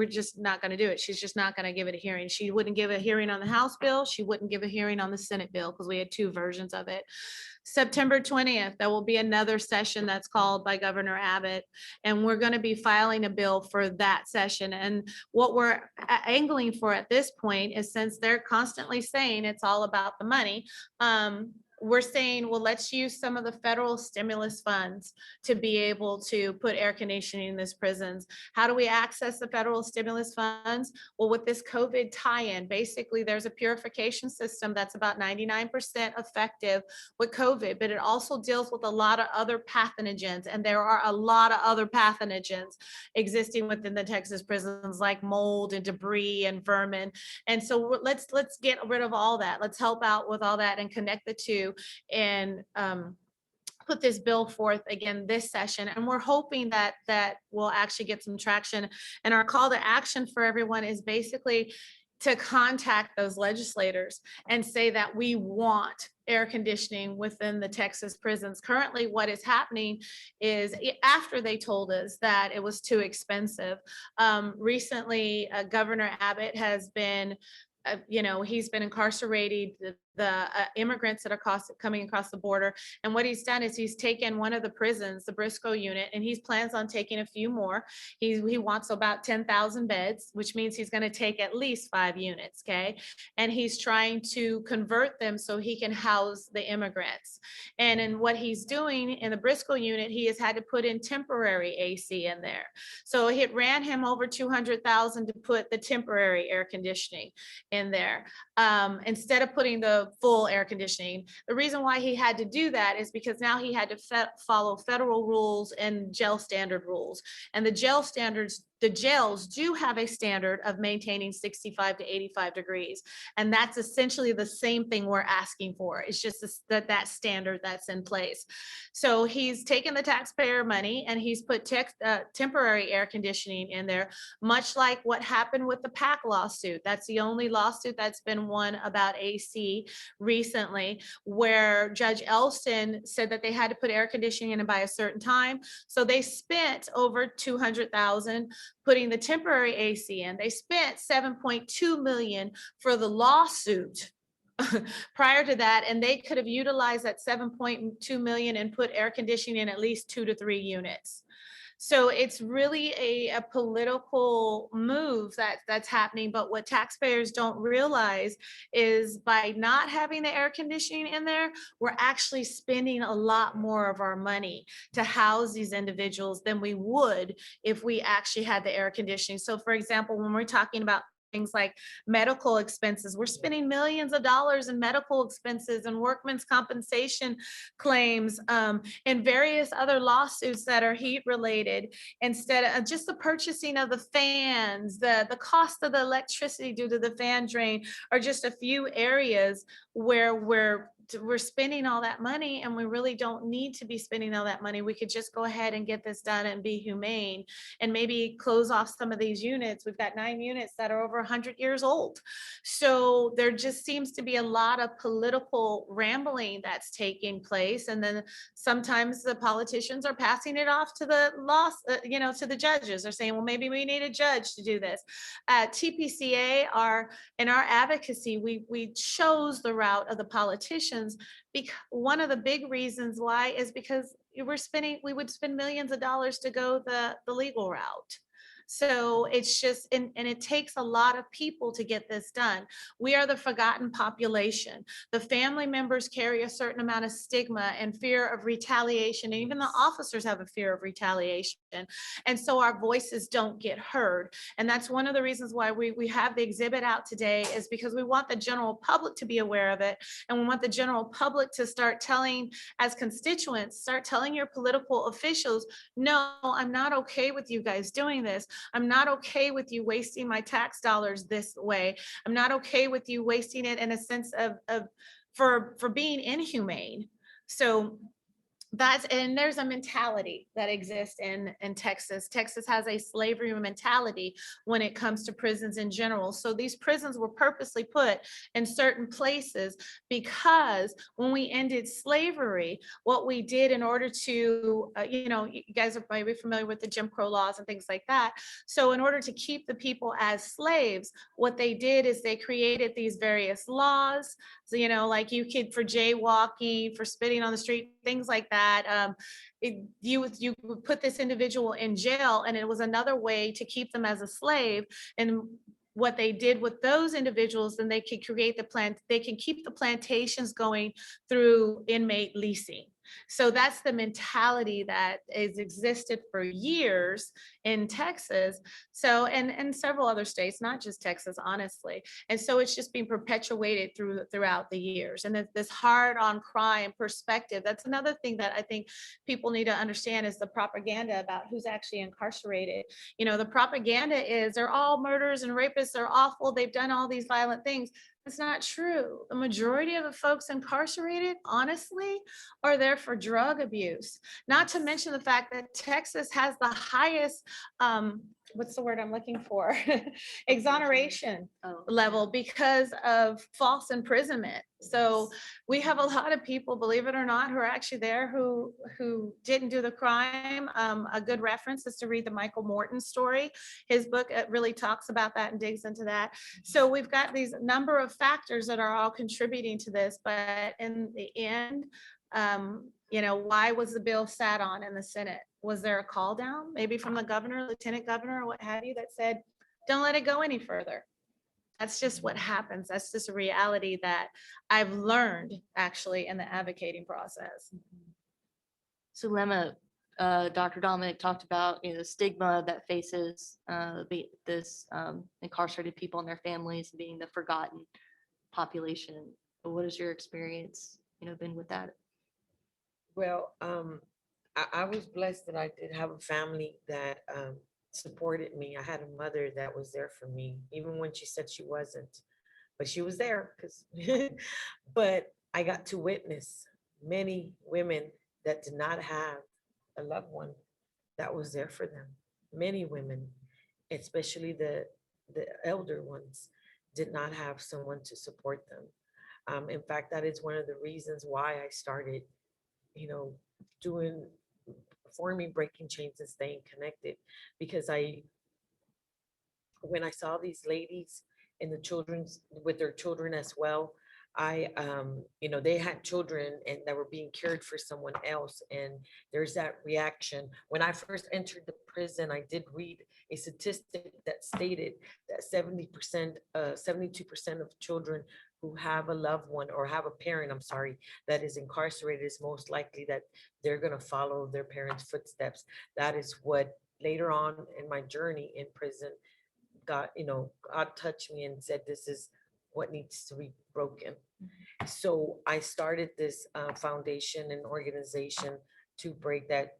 just not going to do it. She's just not going to give it a hearing. She wouldn't give a hearing on the House bill. She wouldn't give a hearing on the Senate bill because we had 2 versions of it. September 20th, there will be another session that's called by Governor Abbott, and we're going to be filing a bill for that session. And what we're angling for at this point is, since they're constantly saying it's all about the money, we're saying, well, let's use some of the federal stimulus funds to be able to put air conditioning in these prisons. How do we access the federal stimulus funds? Well, with this COVID tie-in, basically there's a purification system that's about 99% effective with COVID, but it also deals with a lot of other pathogens. And there are a lot of other pathogens existing within the Texas prisons, like mold and debris and vermin. And so let's get rid of all that. Let's help out with all that and connect the two, and put this bill forth again this session. And we're hoping that will actually get some traction. And our call to action for everyone is basically to contact those legislators and say that we want air conditioning within the Texas prisons. Currently, what is happening is, after they told us that it was too expensive, recently Governor Abbott has been he's been incarcerated the immigrants that are coming across the border. And what he's done is he's taken one of the prisons, the Briscoe unit, and he plans on taking a few more. He wants about 10,000 beds, which means he's going to take at least 5 units, okay? And he's trying to convert them so he can house the immigrants. And in what he's doing in the Briscoe unit, he has had to put in temporary AC in there. So it ran him over $200,000 to put the temporary air conditioning in there, instead of putting the full air conditioning. The reason why he had to do that is because now he had to follow federal rules and jail standard rules. And the jail standards, the jails do have a standard of maintaining 65 to 85 degrees. And that's essentially the same thing we're asking for. It's just that standard that's in place. So he's taken the taxpayer money and he's put temporary air conditioning in there, much like what happened with the PAC lawsuit. That's the only lawsuit that's been won about AC recently, where Judge Elston said that they had to put air conditioning in by a certain time. So they spent over $200,000 putting the temporary AC in. They spent $7.2 million for the lawsuit prior to that, and they could have utilized that $7.2 million and put air conditioning in at least 2 to 3 units. So it's really a political move that's happening. But what taxpayers don't realize is by not having the air conditioning in there, we're actually spending a lot more of our money to house these individuals than we would if we actually had the air conditioning. So for example, when we're talking about things like medical expenses, we're spending millions of dollars in medical expenses and workman's compensation claims, and various other lawsuits that are heat related, instead of just the purchasing of the fans, the cost of the electricity due to the fan drain are just a few areas where we're spending all that money, and we really don't need to be spending all that money. We could just go ahead and get this done and be humane and maybe close off some of these units. We've got 9 units that are over 100 years old. So there just seems to be a lot of political rambling that's taking place. And then sometimes the politicians are passing it off to the to the judges. They're saying, well, maybe we need a judge to do this. At TPCA, in our advocacy, we chose the route of the politicians. Because one of the big reasons why is because we would spend millions of dollars to go the legal route. So it's just, and it takes a lot of people to get this done. We are the forgotten population. The family members carry a certain amount of stigma and fear of retaliation. And even the officers have a fear of retaliation. And so our voices don't get heard. And that's one of the reasons why we have the exhibit out today, is because we want the general public to be aware of it. And we want the general public to start telling, as constituents, start telling your political officials, no, I'm not okay with you guys doing this. I'm not okay with you wasting my tax dollars this way. I'm not okay with you wasting it in a sense of for being inhumane. So there's a mentality that exists in Texas. Texas has a slavery mentality when it comes to prisons in general. So these prisons were purposely put in certain places because when we ended slavery, what we did in order to, you guys are maybe familiar with the Jim Crow laws and things like that. So in order to keep the people as slaves, what they did is they created these various laws. So, like you could, for jaywalking, for spitting on the street, things like that. You would put this individual in jail, and it was another way to keep them as a slave. And what they did with those individuals, then they could they can keep the plantations going through inmate leasing. So that's the mentality that has existed for years in Texas. So, and several other states, not just Texas, honestly. And so it's just being perpetuated throughout the years. And this hard on crime perspective, that's another thing that I think people need to understand, is the propaganda about who's actually incarcerated. The propaganda is they're all murderers and rapists, they're awful, they've done all these violent things. It's not true. The majority of the folks incarcerated, honestly, are there for drug abuse. Not to mention the fact that Texas has the highest, what's the word I'm looking for? Exoneration level because of false imprisonment. So we have a lot of people, believe it or not, who are actually there who didn't do the crime. A good reference is to read the Michael Morton story. His book really talks about that and digs into that. So we've got these number of factors that are all contributing to this, but in the end, why was the bill sat on in the Senate? Was there a call down, maybe from the governor, lieutenant governor, or what have you, that said, don't let it go any further? That's just what happens. That's just a reality that I've learned actually in the advocating process. So Lemma, Dr. Dominic talked about the stigma that faces this incarcerated people and their families being the forgotten population. What has your experience been with that? Well, I was blessed that I did have a family that supported me. I had a mother that was there for me, even when she said she wasn't, but she was there. But I got to witness many women that did not have a loved one that was there for them. Many women, especially the elder ones, did not have someone to support them. In fact, that is one of the reasons why I started, forming Breaking Chains and staying connected, because when I saw these ladies and the children's with their children as well, they had children and that were being cared for someone else. And there's that reaction. When I first entered the prison, I did read a statistic that stated that 72% of children who have a loved one or have a parent, I'm sorry, that is incarcerated is most likely that they're going to follow their parents' footsteps. That is what later on in my journey in prison, God touched me and said, this is what needs to be broken. So I started this foundation and organization to break that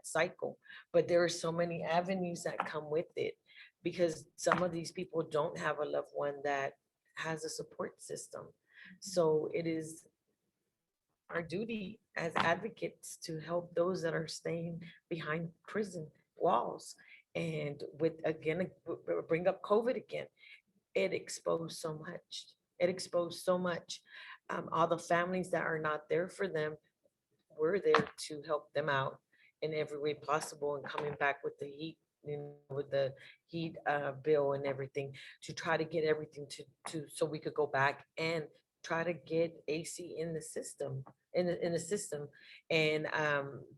cycle. But there are so many avenues that come with it because some of these people don't have a loved one that has a support system. So it is our duty as advocates to help those that are staying behind prison walls. And with, again, bring up COVID again, it exposed so much. It exposed so much. All the families that are not there for them, we're there to help them out in every way possible, and coming back with the heat, with the heat bill and everything to try to get everything to so we could go back and try to get AC in the system, in the system. And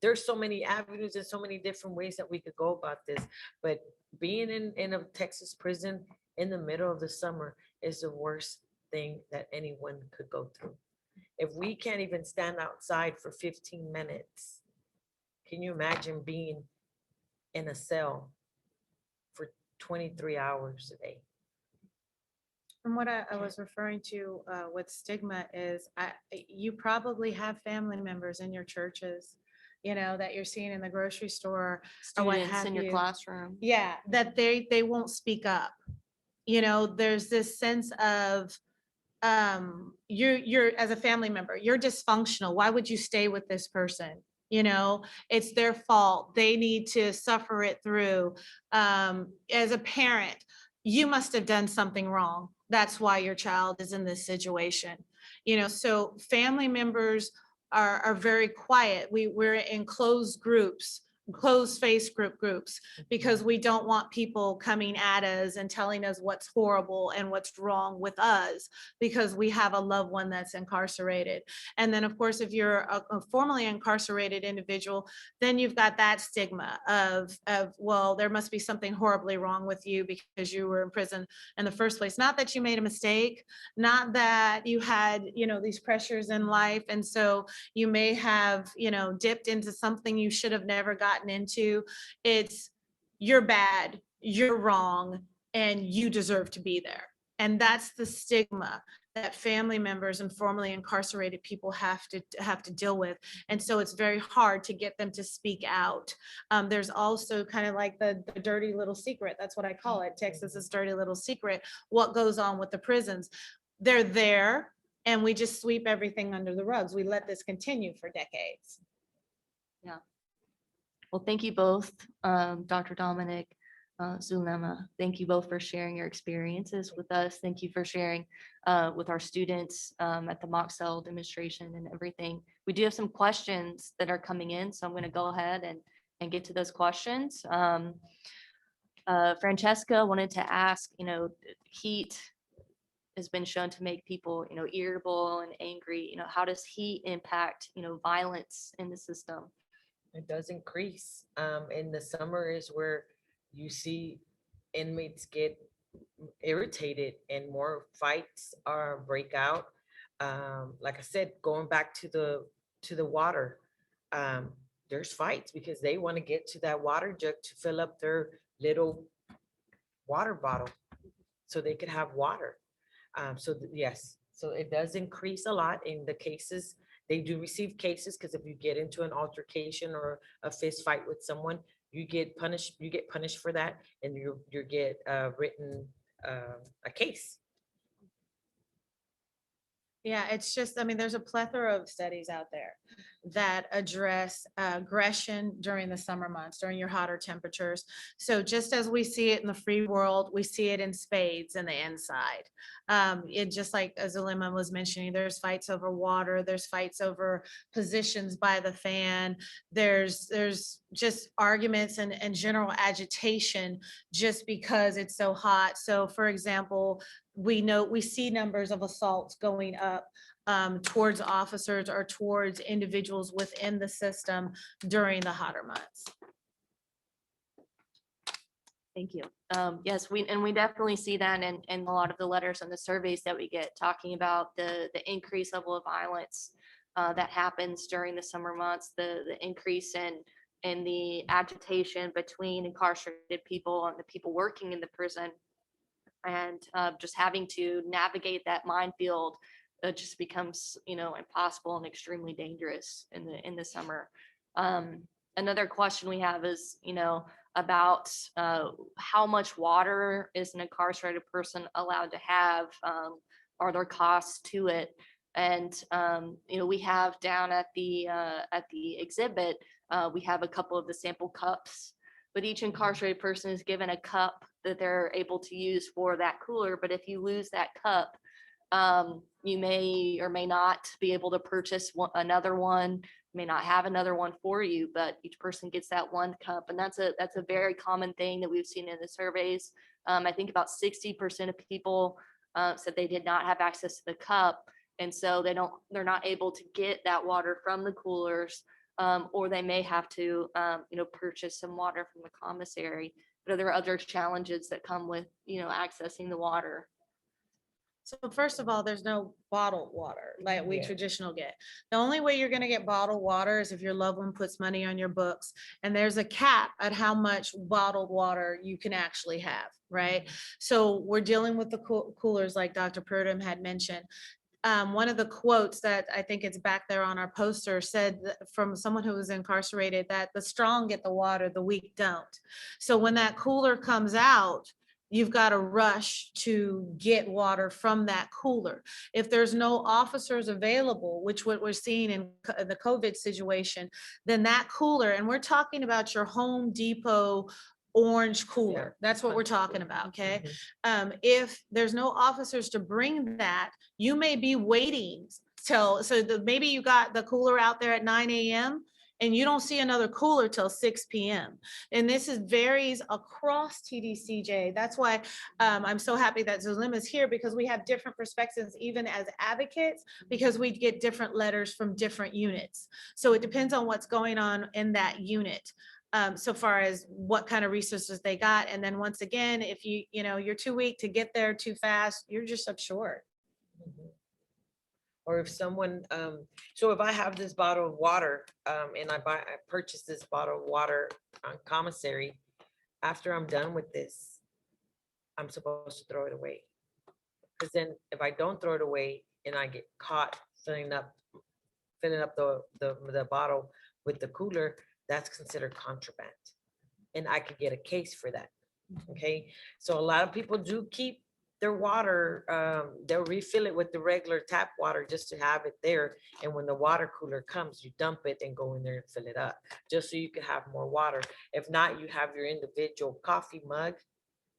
there's so many avenues and so many different ways that we could go about this. But being in a Texas prison in the middle of the summer is the worst thing that anyone could go through. If we can't even stand outside for 15 minutes, can you imagine being in a cell for 23 hours a day? And what I was referring to with stigma is you probably have family members in your churches, that you're seeing in the grocery store or what Students have in your you. classroom. Yeah, that they won't speak up. There's this sense of you're as a family member, you're dysfunctional. Why would you stay with this person? It's their fault. They need to suffer it through. As a parent, you must have done something wrong. That's why your child is in this situation. So family members are very quiet. We're in closed groups, closed face groups, because we don't want people coming at us and telling us what's horrible and what's wrong with us because we have a loved one that's incarcerated. And then of course, if you're a formerly incarcerated individual, then you've got that stigma of, well, there must be something horribly wrong with you because you were in prison in the first place. Not that you made a mistake, not that you had, these pressures in life. And so you may have, dipped into something you should have never gotten into. It's you're bad, you're wrong, and you deserve to be there. And that's the stigma that family members and formerly incarcerated people have to deal with. And so it's very hard to get them to speak out. There's also kind of like the dirty little secret. That's what I call it. Texas's dirty little secret. What goes on with the prisons? They're there, and we just sweep everything under the rugs. We let this continue for decades. Well, thank you both, Dr. Dominic, Zulema. Thank you both for sharing your experiences with us. Thank you for sharing with our students at the mock cell demonstration and everything. We do have some questions that are coming in, so I'm going to go ahead and get to those questions. Francesca wanted to ask, heat has been shown to make people, irritable and angry. How does heat impact, violence in the system? It does increase. In the summer is where you see inmates get irritated and more fights break out. Like I said, going back to the water, there's fights because they want to get to that water jug to fill up their little water bottle so they could have water. Yes, so it does increase a lot in the cases. They do receive cases because if you get into an altercation or a fist fight with someone, you get punished. You get punished for that, and you get written a case. Yeah, it's just, there's a plethora of studies out there that address aggression during the summer months, during your hotter temperatures. So just as we see it in the free world, we see it in spades in the inside. It just like Zulema was mentioning, there's fights over water, there's fights over positions by the fan, there's just arguments and general agitation just because it's so hot. So for example, we see numbers of assaults going up towards officers or towards individuals within the system during the hotter months. Thank you. Yes, we definitely see that in a lot of the letters and the surveys that we get talking about the increased level of violence that happens during the summer months, the increase in the agitation between incarcerated people and the people working in the prison. And just having to navigate that minefield just becomes, impossible and extremely dangerous in the summer. Another question we have is, about how much water is an incarcerated person allowed to have? Are there costs to it? And we have down at the exhibit, we have a couple of the sample cups, but each incarcerated person is given a cup that they're able to use for that cooler. But if you lose that cup, you may or may not be able to purchase another one, may not have another one for you, but each person gets that one cup. And that's a very common thing that we've seen in the surveys. I think about 60% of people said they did not have access to the cup. And so they're not able to get that water from the coolers, or they may have to, purchase some water from the commissary. But there are other challenges that come with, accessing the water. So first of all, there's no bottled water like we Yeah. traditional get. The only way you're gonna get bottled water is if your loved one puts money on your books, and there's a cap at how much bottled water you can actually have, right? So we're dealing with the coolers like Dr. Purdom had mentioned. One of the quotes that I think it's back there on our poster said from someone who was incarcerated that the strong get the water, the weak don't. So when that cooler comes out, you've got to rush to get water from that cooler. If there's no officers available, which what we're seeing in the COVID situation, then that cooler, and we're talking about your Home Depot orange cooler. That's what we're talking about, okay? If there's no officers to bring that, you may be waiting till, maybe you got the cooler out there at 9 a.m. and you don't see another cooler till 6 p.m. And this varies across TDCJ. That's why I'm so happy that Zulema is here, because we have different perspectives, even as advocates, because we get different letters from different units. So it depends on what's going on in that unit. So far as what kind of resources they got. And then once again, if you're too weak to get there too fast, you're just up short. Or if someone, so if I have this bottle of water, and I purchase this bottle of water on commissary, after I'm done with this, I'm supposed to throw it away. Because then if I don't throw it away and I get caught filling up the bottle with the cooler, that's considered contraband. And I could get a case for that. Okay, so a lot of people do keep their water, they'll refill it with the regular tap water just to have it there. And when the water cooler comes, you dump it and go in there and fill it up, just so you can have more water. If not, you have your individual coffee mug.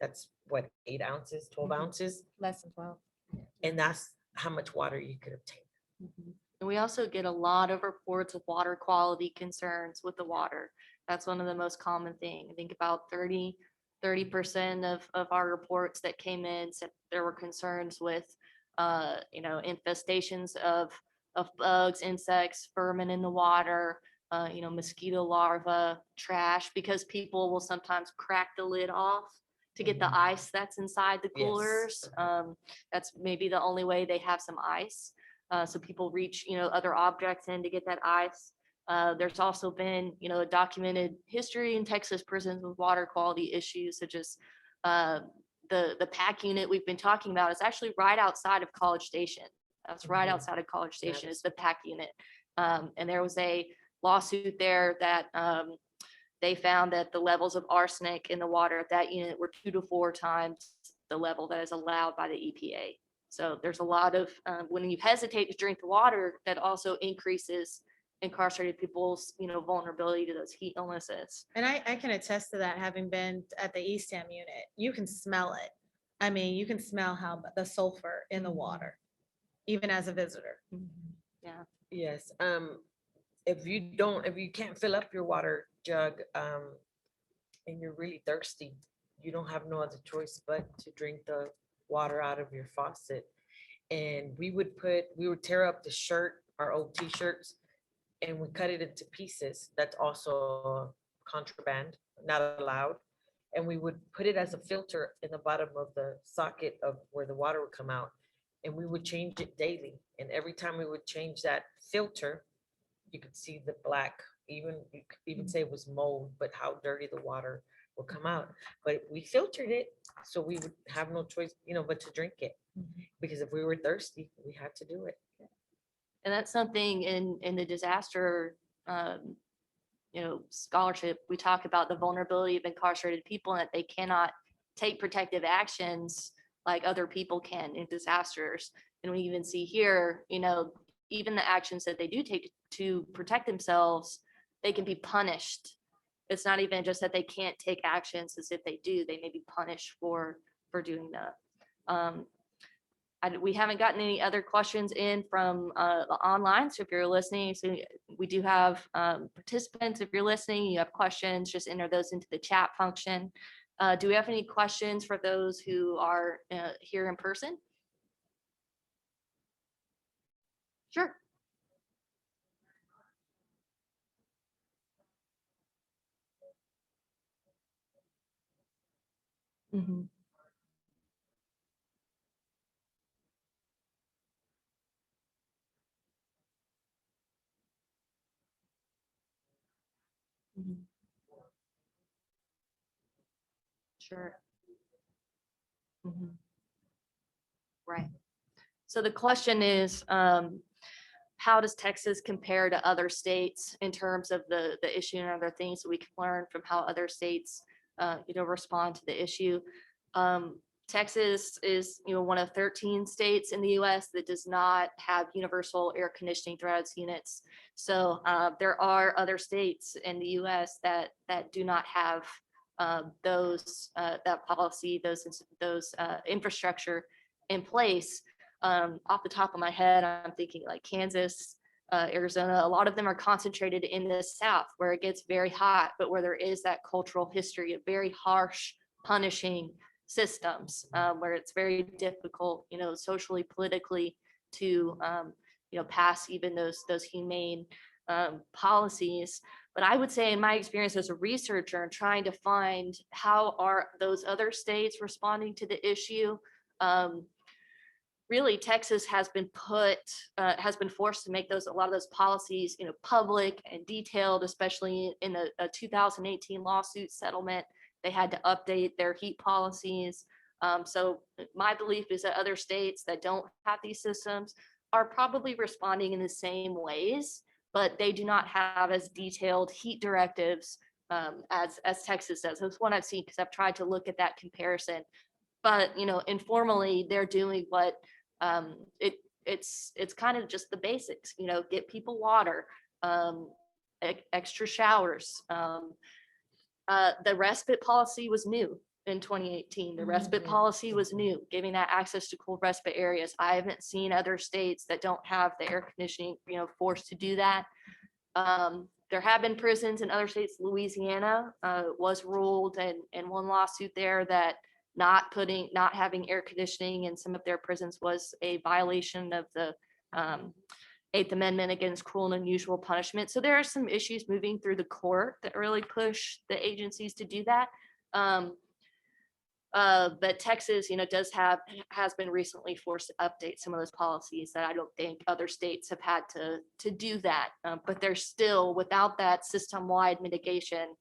That's what, 8 ounces, 12 ounces. Less than 12. And that's how much water you could obtain. And we also get a lot of reports of water quality concerns with the water. That's one of the most common things. I think about 30% of our reports that came in said there were concerns with, infestations of bugs, insects, vermin in the water, mosquito larvae, trash, because people will sometimes crack the lid off to get the ice that's inside the Yes. coolers. That's maybe the only way they have some ice. So people reach, other objects in to get that ice. There's also been, a documented history in Texas prisons with water quality issues, such as the PAC unit we've been talking about is actually right outside of College Station. That's right outside of College Station is the PAC unit. And there was a lawsuit there that they found that the levels of arsenic in the water at that unit were 2 to 4 times the level that is allowed by the EPA. So there's a lot of, when you hesitate to drink the water, that also increases incarcerated people's, vulnerability to those heat illnesses. And I can attest to that, having been at the Eastham unit. You can smell it. I mean, you can smell how the sulfur in the water, even as a visitor. Yeah. Yes, if you can't fill up your water jug, and you're really thirsty, you don't have no other choice but to drink the water out of your faucet. And we would tear up the shirt, our old t-shirts, and we cut it into pieces. That's also contraband, not allowed. And we would put it as a filter in the bottom of the socket of where the water would come out. And we would change it daily. And every time we would change that filter, you could see the black, even, you could even say it was mold, but how dirty the water would come out. But we filtered it, so we would have no choice, but to drink it. Because if we were thirsty, we had to do it. And that's something in the disaster, scholarship, we talk about the vulnerability of incarcerated people and that they cannot take protective actions like other people can in disasters. And we even see here, even the actions that they do take to protect themselves, they can be punished. It's not even just that they can't take actions, as if they do, they may be punished for doing that. We haven't gotten any other questions in from online. So if you're listening, so we do have participants. If you're listening, you have questions, just enter those into the chat function. Do we have any questions for those who are here in person? Sure. Mhm. Mhm. Sure. Mhm. Right. So the question is, how does Texas compare to other states in terms of the issue and other things that we can learn from how other states, respond to the issue? Texas is, one of 13 states in the US that does not have universal air conditioning throughout its units. So there are other states in the US that do not have that policy, those infrastructure in place. Off the top of my head, I'm thinking like Kansas, Arizona. A lot of them are concentrated in the South, where it gets very hot, but where there is that cultural history of very harsh, punishing systems, where it's very difficult, socially, politically, to pass even those humane policies. But I would say, in my experience as a researcher and trying to find how are those other states responding to the issue, really Texas has been forced to make a lot of those policies, public and detailed, especially in a 2018 lawsuit settlement. They had to update their heat policies. So my belief is that other states that don't have these systems are probably responding in the same ways, but they do not have as detailed heat directives as Texas does. That's what I've seen, because I've tried to look at that comparison. But informally, they're doing what it's kind of just the basics. Get people water, extra showers. The respite policy was new in 2018. The respite policy was new, giving that access to cool respite areas. I haven't seen other states that don't have the air conditioning, forced to do that. There have been prisons in other states. Louisiana was ruled in one lawsuit there that not having air conditioning in some of their prisons was a violation of the Eighth Amendment against cruel and unusual punishment. So there are some issues moving through the court that really push the agencies to do that. But Texas, has been recently forced to update some of those policies that I don't think other states have had to do that. But they're still, without that system-wide mitigation,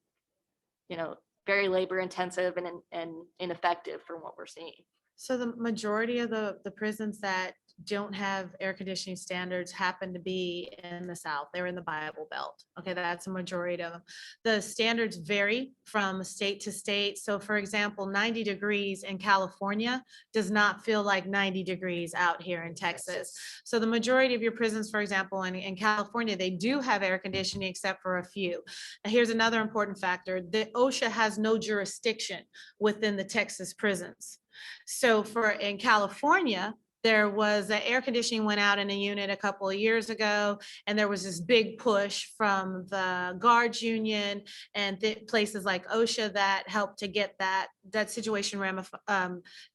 very labor intensive and ineffective for what we're seeing. So the majority of the prisons that don't have air conditioning standards happen to be in the South. They're in the Bible Belt. Okay, that's a majority of them. The standards vary from state to state. So for example, 90 degrees in California does not feel like 90 degrees out here in Texas. So the majority of your prisons, for example, in California, they do have air conditioning except for a few. Now, here's another important factor. The OSHA has no jurisdiction within the Texas prisons. So in California, there was air conditioning went out in a unit a couple of years ago, and there was this big push from the guards union and places like OSHA that helped to get that situation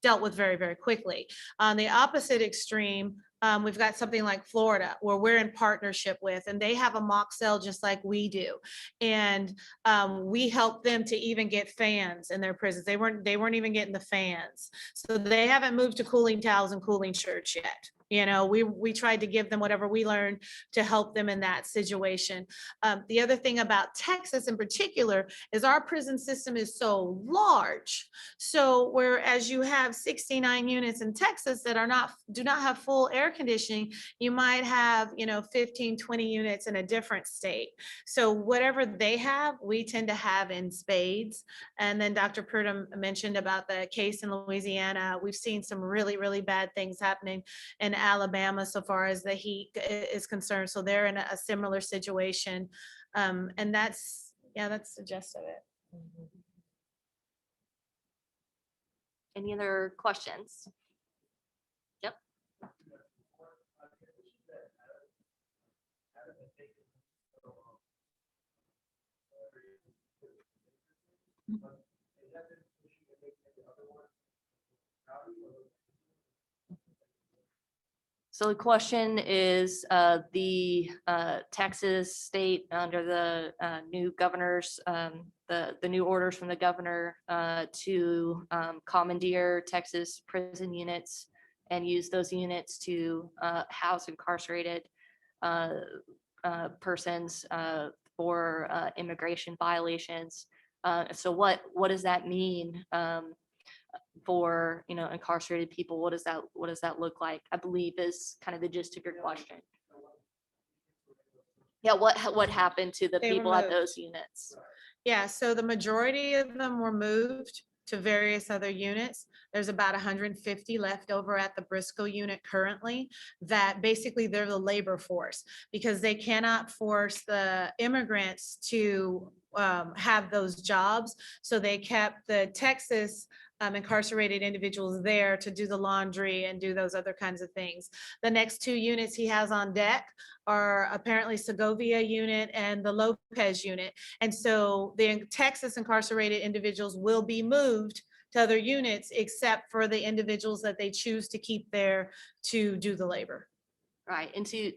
dealt with very, very quickly. On the opposite extreme, we've got something like Florida, where we're in partnership with, and they have a mock cell just like we do. And we helped them to even get fans in their prisons. They weren't even getting the fans. So they haven't moved to cooling towels and cooling shirts yet. You know, we tried to give them whatever we learned to help them in that situation. The other thing about Texas in particular is our prison system is so large. So whereas you have 69 units in Texas that do not have full air conditioning, you might have, 15, 20 units in a different state. So whatever they have, we tend to have in spades. And then Dr. Purdom mentioned about the case in Louisiana. We've seen some really, really bad things happening in Alabama so far as the heat is concerned. So they're in a similar situation. And that's the gist of it. Any other questions? Yep. So the question is, the Texas state under the new governors, the new orders from the governor to commandeer Texas prison units and use those units to house incarcerated persons for immigration violations. So what does that mean for incarcerated people? What does that look like? I believe is kind of the gist of your question. Yeah, what happened to the They were people at moved. those units? Yeah, so the majority of them were moved to various other units. There's about 150 left over at the Briscoe unit currently, that basically they're the labor force, because they cannot force the immigrants to have those jobs. So they kept the Texas incarcerated individuals there to do the laundry and do those other kinds of things. The next two units he has on deck are apparently Segovia unit and the Lopez unit. And so the Texas incarcerated individuals will be moved to other units, except for the individuals that they choose to keep there to do the labor. Right, and to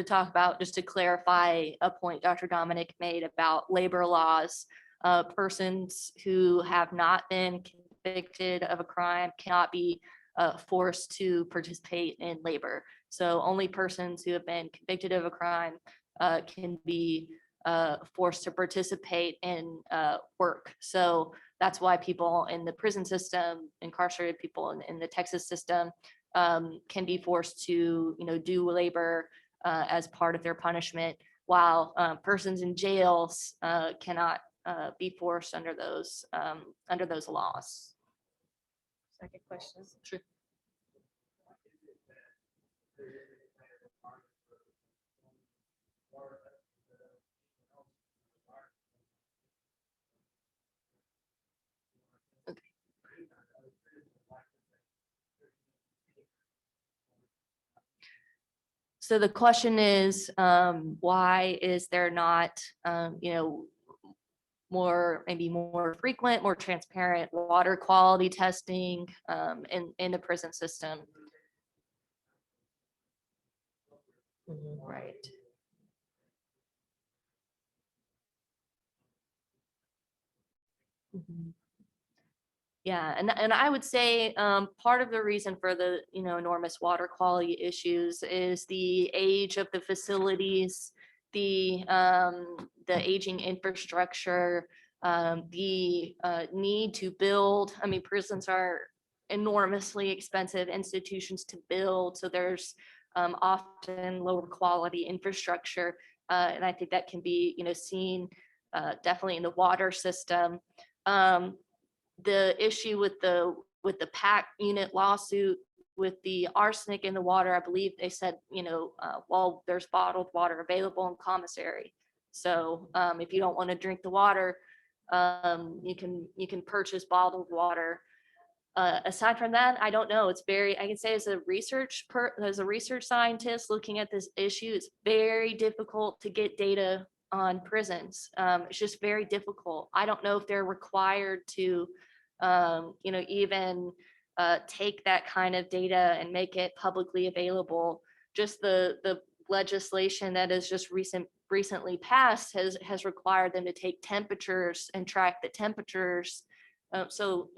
talk about, just to clarify a point Dr. Dominic made about labor laws, persons who have not been convicted of a crime cannot be forced to participate in labor. So only persons who have been convicted of a crime can be forced to participate in work. So that's why people in the prison system, incarcerated people in the Texas system, can be forced to do labor as part of their punishment, while persons in jails cannot be forced under those laws. Second question. Sure. So the question is, why is there not, maybe more frequent, more transparent water quality testing in the prison system? Right. Yeah, and I would say part of the reason for the enormous water quality issues is the age of the facilities, the aging infrastructure, the need to build. I mean, prisons are enormously expensive institutions to build, so there's often lower quality infrastructure, and I think that can be seen definitely in the water system. The issue with the PAC unit lawsuit with the arsenic in the water, I believe they said, well, there's bottled water available in commissary. So if you don't want to drink the water, you can purchase bottled water. Aside from that, I don't know. It's very, I can say as a research scientist looking at this issue, it's very difficult to get data on prisons. It's just very difficult. I don't know if they're required to, even take that kind of data and make it publicly available. Just the legislation that is just recently passed has required them to take temperatures and track the temperatures. So,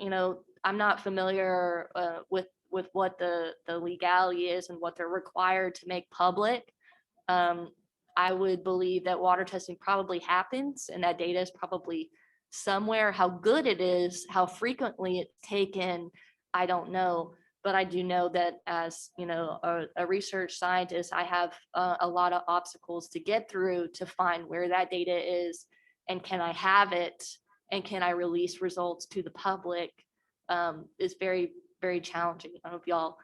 I'm not familiar with what the legality is and what they're required to make public. I would believe that water testing probably happens and that data is probably somewhere. How good it is, how frequently it's taken, I don't know. But I do know that as, a research scientist, I have a lot of obstacles to get through to find where that data is and can I have it and can I release results to the public, is very, very challenging. I don't know if y'all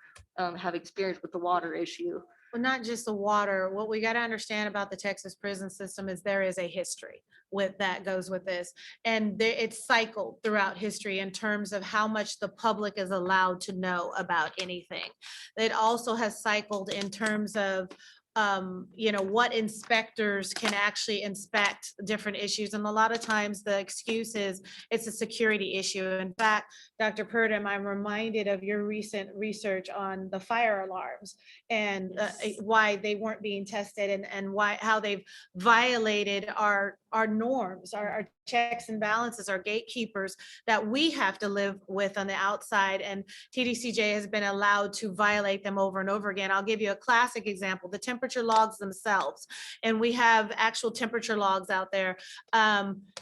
have experience with the water issue. Well, not just the water. What we got to understand about the Texas prison system is there is a history with that goes with this. And it's cycled throughout history in terms of how much the public is allowed to know about anything. It also has cycled in terms of what inspectors can actually inspect different issues. And a lot of times the excuse is it's a security issue. In fact, Dr. Purdom, I'm reminded of your recent research on the fire alarms and why they weren't being tested and how they've violated our norms, our checks and balances, our gatekeepers that we have to live with on the outside. And TDCJ has been allowed to violate them over and over again. I'll give you a classic example, the temperature logs themselves. And we have actual temperature logs out there.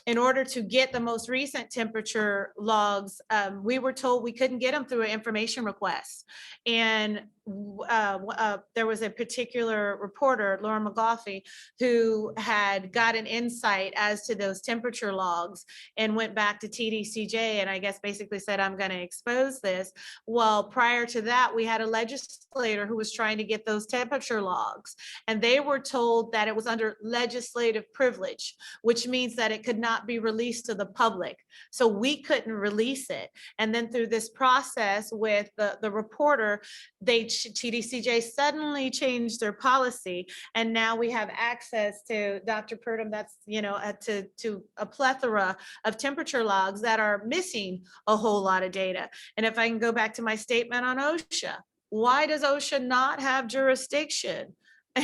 In order to get the most recent temperature logs, we were told we couldn't get them through an information request. And there was a particular reporter, Laura McGoffey, who had got an insight as to those temperature logs and went back to TDCJ and I guess basically said, I'm going to expose this. Well, prior to that, we had a legislator who was trying to get those temperature logs and they were told that it was under legislative privilege, which means that it could not be released to the public. So we couldn't release it. And then through this process with the reporter, TDCJ suddenly changed their policy. And now we have access to Dr. Purdom, that's, to a plethora of temperature logs that are missing a whole lot of data. And if I can go back to my statement on OSHA, why does OSHA not have jurisdiction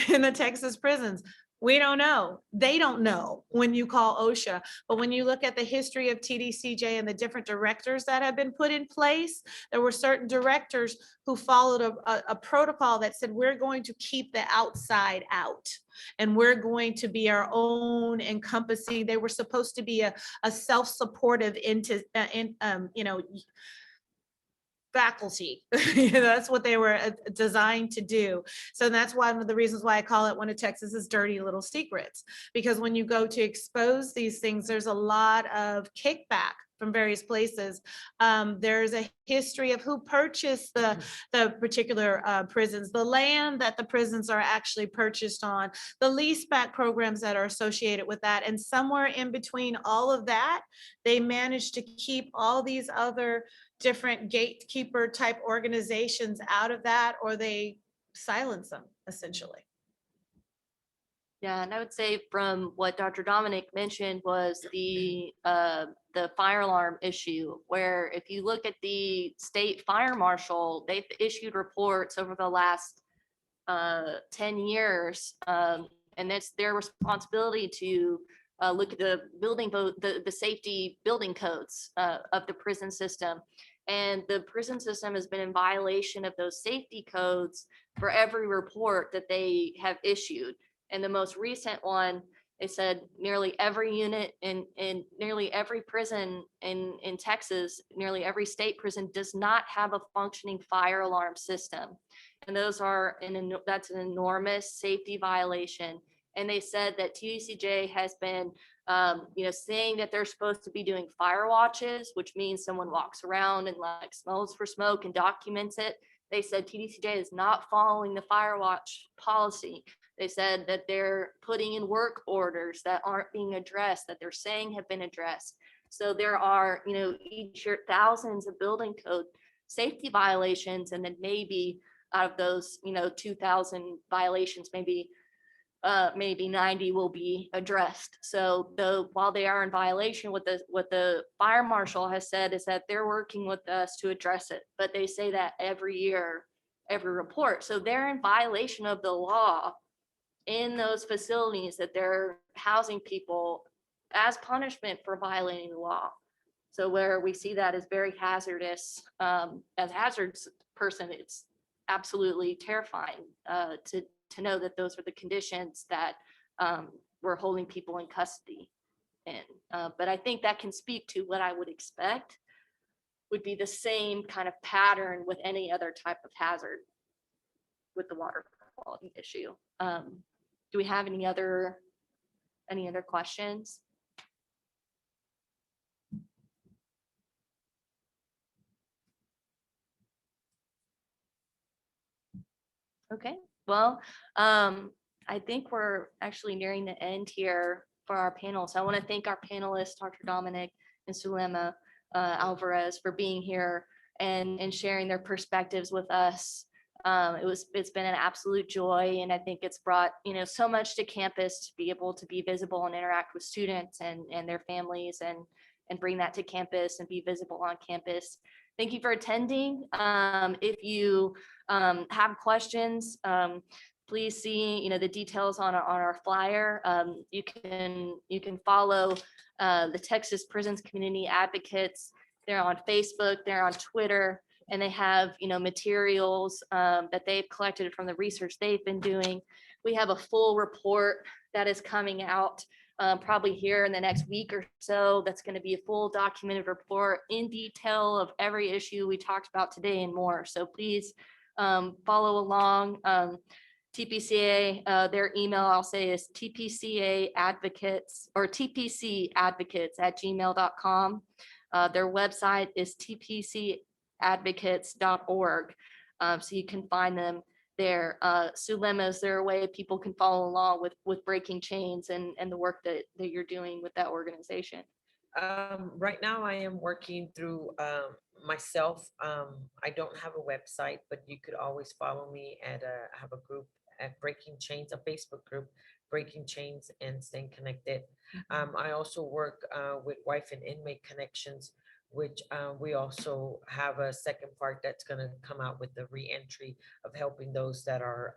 in the Texas prisons? We don't know. They don't know when you call OSHA. But when you look at the history of TDCJ and the different directors that have been put in place, there were certain directors who followed a protocol that said, we're going to keep the outside out. And we're going to be our own encompassing. They were supposed to be a self-supportive faculty. That's what they were designed to do. So that's one of the reasons why I call it one of Texas's dirty little secrets, because when you go to expose these things, there's a lot of kickback from various places. There's a history of who purchased the particular prisons, the land that the prisons are actually purchased on, the leaseback programs that are associated with that. And somewhere in between all of that, they managed to keep all these other different gatekeeper type organizations out of that, or they silence them essentially. Yeah, and I would say from what Dr. Dominic mentioned was the fire alarm issue, where if you look at the state fire marshal, they've issued reports over the last 10 years, and it's their responsibility to look at the the safety building codes of the prison system. And the prison system has been in violation of those safety codes for every report that they have issued. And the most recent one, they said nearly every unit in nearly every prison in Texas, nearly every state prison does not have a functioning fire alarm system. And those are that's an enormous safety violation. And they said that TDCJ has been saying that they're supposed to be doing fire watches, which means someone walks around and like smells for smoke and documents it. They said TDCJ is not following the fire watch policy. They said that they're putting in work orders that aren't being addressed, that they're saying have been addressed. So there are, each year thousands of building code safety violations, and then maybe out of those, 2,000 violations, maybe 90 will be addressed. So though, while they are in violation, what the fire marshal has said is that they're working with us to address it. But they say that every year, every report. So they're in violation of the law in those facilities that they're housing people as punishment for violating the law. So where we see that as very hazardous, as hazardous person, it's absolutely terrifying to know that those are the conditions that we're holding people in custody in. But I think that can speak to what I would expect would be the same kind of pattern with any other type of hazard with the water quality issue. Do we have any other questions? Okay, well, I think we're actually nearing the end here for our panel. So I want to thank our panelists, Dr. Dominic and Sulema Alvarez, for being here and sharing their perspectives with us. It's been an absolute joy, and I think it's brought, so much to campus to be able to be visible and interact with students and their families and bring that to campus and be visible on campus. Thank you for attending. If you have questions, please see, the details on our flyer. You can follow the Texas Prisons Community Advocates. They're on Facebook, they're on Twitter, and they have, materials that they've collected from the research they've been doing. We have a full report that is coming out probably here in the next week or so. That's going to be a full documented report in detail of every issue we talked about today and more. So please follow along. TPCA, their email I'll say is tpcadvocates@gmail.com. Their website is tpcadvocates.org. So you can find them there. Sulema, is there a way people can follow along with Breaking Chains and the work that you're doing with that organization? Right now I am working through myself. I don't have a website, but you could always follow me I have a group at Breaking Chains, a Facebook group, Breaking Chains and Staying Connected. I also work with Wife and Inmate Connections, which we also have a second part that's going to come out with the reentry of helping those that are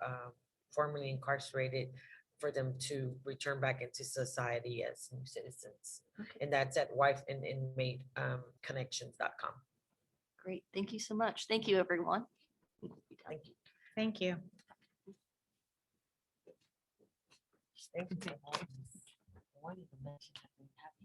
formerly incarcerated for them to return back into society as new citizens. Okay. And that's at wifeandinmateconnections.com. Great. Thank you so much. Thank you, everyone. Thank you. Thank you. Thank you. I wanted to mention that we have